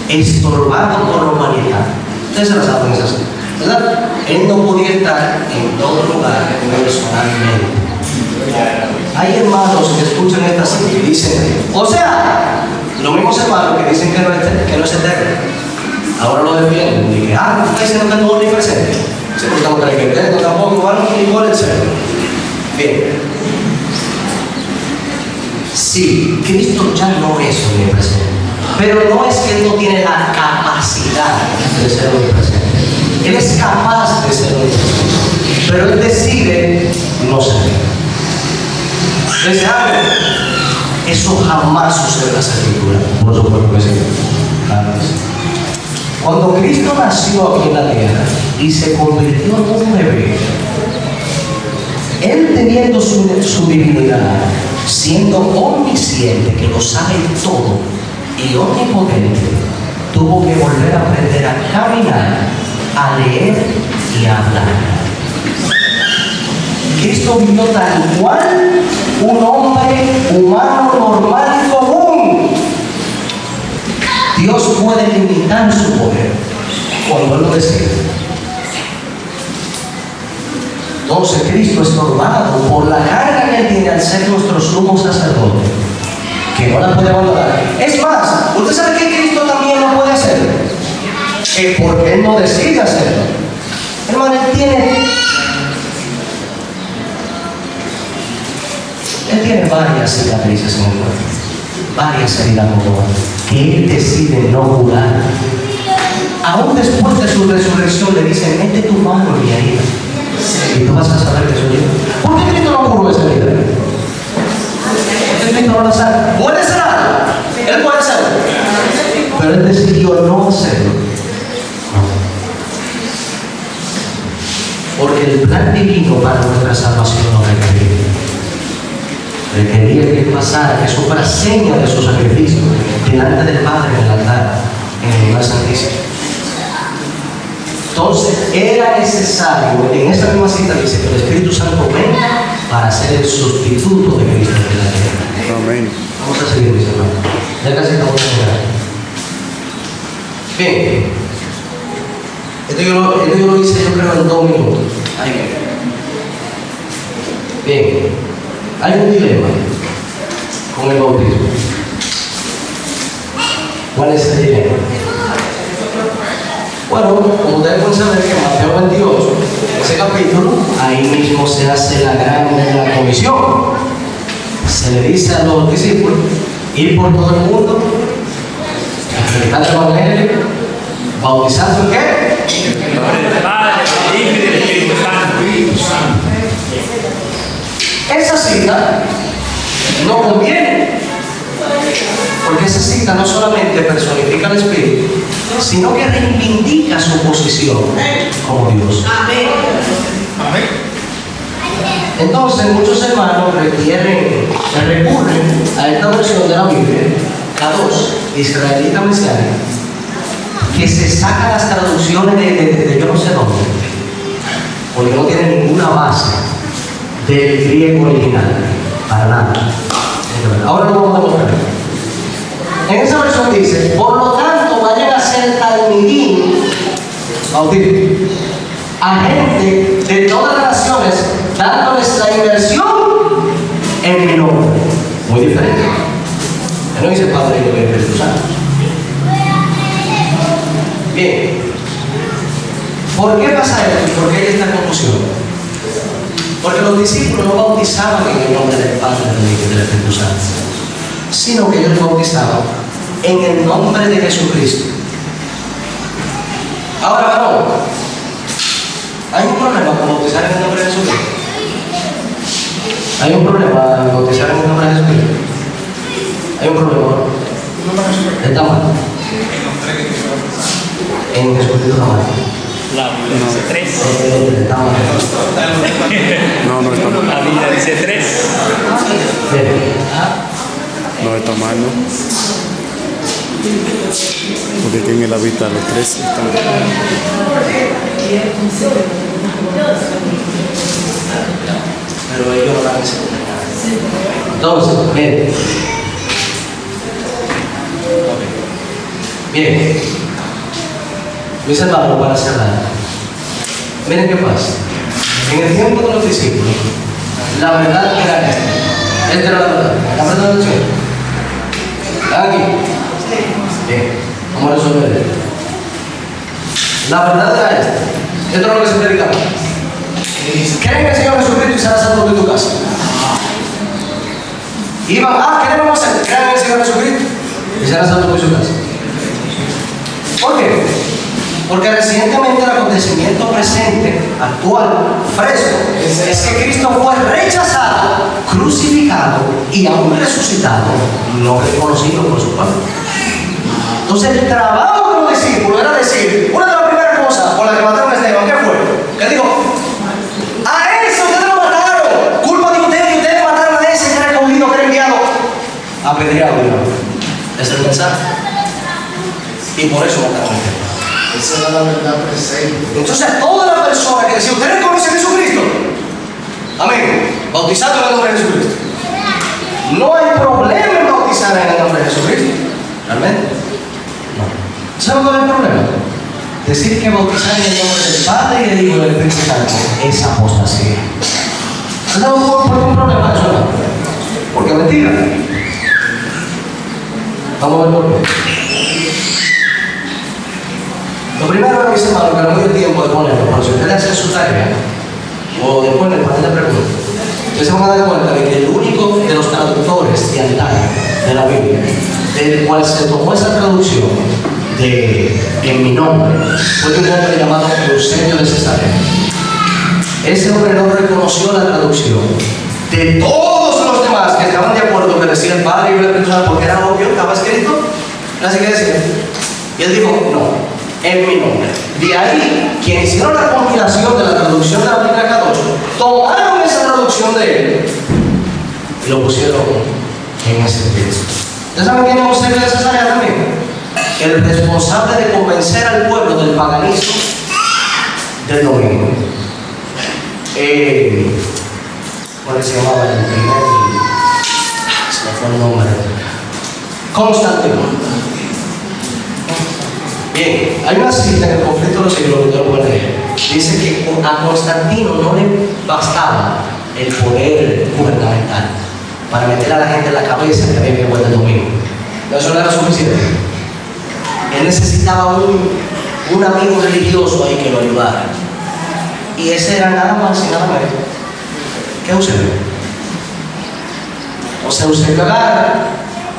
estorbado por la humanidad. Ustedes se lo saben, es así, ¿verdad? Él no podía estar en todo lugar personalmente. Hay hermanos que escuchan esta cita y dicen, o sea, los mismos hermanos que dicen que no es eterno, ahora lo defienden y que, no está diciendo que no es omnipresente. Se no estamos que eterno tampoco, van igual el ser. Bien. Sí, Cristo ya no es omnipresente, pero no es que Él no tiene la capacidad de ser omnipresente. Él es capaz de ser omnipresente, pero Él decide no ser. Desde eso jamás sucede en la Escritura, por supuesto que sí. Cuando Cristo nació aquí en la tierra y se convirtió en un bebé, Él teniendo su divinidad, siendo omnisciente, que lo sabe todo, y omnipotente, tuvo que volver a aprender a caminar, a leer y a hablar. Cristo vivió tal cual un hombre humano normal y común. Dios puede limitar su poder cuando Él lo decide. Entonces Cristo es estorbado por la carga que Él tiene al ser nuestro sumo sacerdote, que no la puede abandonar. Es más, ¿usted sabe que Cristo también lo puede hacer? Porque Él no decide hacerlo. Hermano, Él tiene varias cicatrices en el cuerpo, varias heridas que Él decide no curar. Aún después de su resurrección le dicen, mete tu mano en mi herida y tú vas a saber que soy yo. ¿Por qué Cristo no curó esa herida? ¿Por qué Cristo no la sana? ¿Puede sanar? Él puede hacerlo, pero Él decidió no hacerlo. Porque el plan divino para nuestra salvación no requería. Requería que Él pasara, que fuera seña de su sacrificio delante del Padre en el altar, en el lugar santísimo. Entonces, era necesario, en esta misma cita dice que el Espíritu Santo venga para ser el sustituto de Cristo en la tierra. Amén. Vamos a seguir, mis hermanos. Ya casi estamos terminando. Bien. Esto yo lo hice, yo creo, en 2 minutos. Ahí viene. Bien. Hay un dilema con el bautismo. ¿Cuál es el dilema? Bueno, como ustedes pueden saber que en Mateo 28, ese capítulo, ahí mismo se hace la gran comisión. Se le dice a los discípulos, ir por todo el mundo, predicar el Evangelio, bautizando en qué? En nombre del Padre, del Hijo y del Espíritu Santo. Esa cita no conviene, porque esa cita no solamente personifica al Espíritu, sino que reivindica su posición como Dios. Amén. Entonces muchos hermanos recurren a esta versión de la Biblia, K2, israelita mesiánica, que se saca las traducciones de yo no sé dónde, porque no tiene ninguna base del griego original, para nada. Ahora lo vamos a demostrar. En esa versión dice, por lo tanto vayan a ser talmidín, bautismo, a gente de todas las naciones, dándoles la inversión en mi nombre. Muy diferente. Él no dice Padre, Hijo y Espíritu Santo. Bien. ¿Por qué pasa esto? ¿Por qué hay esta confusión? Porque los discípulos no bautizaban en el nombre del Padre, del Hijo y del Espíritu Santo, sino que ellos bautizaban en el nombre de Jesucristo. Ahora, varón, ¿hay un problema con bautizar en el nombre de Jesucristo? ¿Hay un problema en bautizar en el nombre de Jesucristo? ¿Hay un problema? ¿Está mal? En Jesucristo está mal. La Biblia dice 3. Está mal. No está mal. La Biblia dice 3. No está mal, ¿no? Porque aquí en la vista los 3 están. Pero ellos no la necesitan. Entonces, miren. Bien. Mis hermanos, para cerrar. Miren qué pasa. En el tiempo de los discípulos, la verdad era esta. Esta era la verdad. La verdad de Dios. ¿Están aquí? Bien. Vamos a resolver esto. La verdad era esta. Esto es lo que se predicaba. Creen en el Señor Jesucristo y será santo de tu casa. Iban, ¿qué debemos hacer? Crean en el Señor Jesucristo y será santo de su casa. ¿Por qué? Porque recientemente el acontecimiento presente, actual, fresco, es que Cristo fue rechazado, crucificado y aún resucitado, no reconocido por su pueblo. Entonces el trabajo de los discípulos era decir, una de las primeras cosas por las que mataron a Esteban, ¿qué fue? Que dijo, a ese ustedes lo mataron, culpa de ustedes, y ustedes mataron a ese que era escogido, que era enviado, apedreado. Es el mensaje. Y por eso mataron a Esteban. Esa era la verdad presente. Entonces toda la persona que decía, ¿ustedes conocen a Jesucristo? Amén. Bautizado en el nombre de Jesucristo. No hay problema en bautizar en el nombre de Jesucristo. ¿Realmente? No. ¿Saben cuál es el problema? Decir que bautizar en el nombre del Padre y del Hijo y del Espíritu Santo es apostasía. ¿Saben por qué un problema eso? No? Porque es mentira. Vamos a ver por qué. Lo primero, mis hermanos, que no me dio tiempo de ponerlo, pero si ustedes hacen su tarea, o después me ponen la pregunta, ustedes se van a dar cuenta de que el único de los traductores de antaño de la Biblia, del cual se tomó esa traducción de en mi nombre, fue de un hombre llamado Eusebio de Cesarea. Ese hombre no reconoció la traducción de todos los demás que estaban de acuerdo que decía el Padre y el Espíritu Santo, porque era obvio, estaba escrito, así que decía. Y él dijo, no. En mi nombre. De ahí, quienes hicieron la compilación de la traducción de la Biblia Kadosh, tomaron esa traducción de él y lo pusieron en ese texto. ¿Ustedes saben quién es Eusebio de Cesarea también? El responsable de convencer al pueblo del paganismo del domingo. ¿Cuál se llamaba el primer? Se me fue el nombre. Constantino. Bien, hay una cita en el conflicto de los siglos que ustedes pueden leer. Dice que a Constantino no le bastaba el poder gubernamental para meter a la gente en la cabeza que había que volver el domingo. Eso no era suficiente. Él necesitaba un amigo religioso ahí que lo ayudara. Y ese era nada más y nada menos que Eusebio. O sea, Eusebio agarra,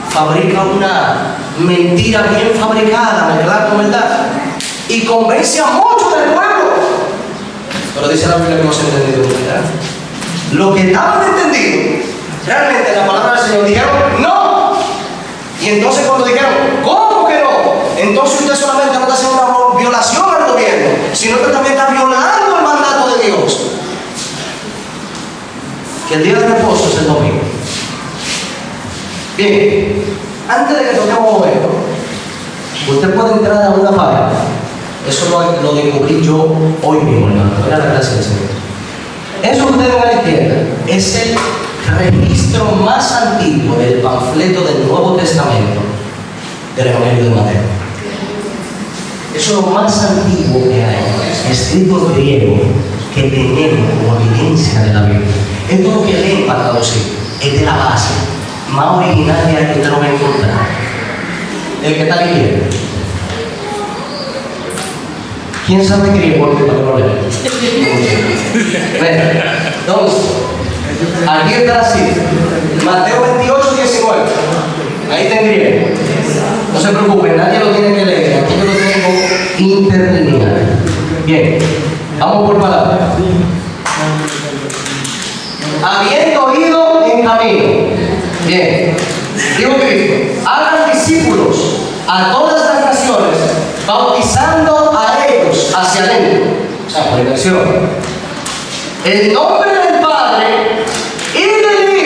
fabrica una mentira bien fabricada, mezclada con verdad, y convence a muchos del pueblo. Pero dice la Biblia que no se ha entendido ¿verdad? Lo que estaban entendidos, realmente la palabra del Señor, dijeron no. Y entonces cuando dijeron, ¿cómo que no? Entonces usted solamente no está haciendo una violación al gobierno, sino que también está violando el mandato de Dios. Que el día de reposo es el domingo. Bien, antes de que toquemos esto, usted puede entrar a una página. Eso lo descubrí yo hoy mismo, hermano. Era la gracia del Señor. Eso que usted ve a la izquierda es el registro más antiguo del panfleto del Nuevo Testamento del Evangelio de Mateo. Eso es lo más antiguo que hay, escrito en griego, que tenemos como evidencia de la Biblia. Esto es lo que leen para traducir, es de la base más originaria que usted no va a encontrar. El que está a la izquierda. ¿Quién sabe griego para que lo lea? Entonces, aquí está la cita. Mateo 28, 19. Ahí está en griego. No se preocupen, nadie lo tiene que leer. Aquí yo lo tengo interlineado. Bien, vamos por palabras. Habiendo ido en camino. Bien, digo Cristo, hagan discípulos a todas las naciones, bautizando a ellos hacia adentro, o sea, por inversión, el nombre del Padre y del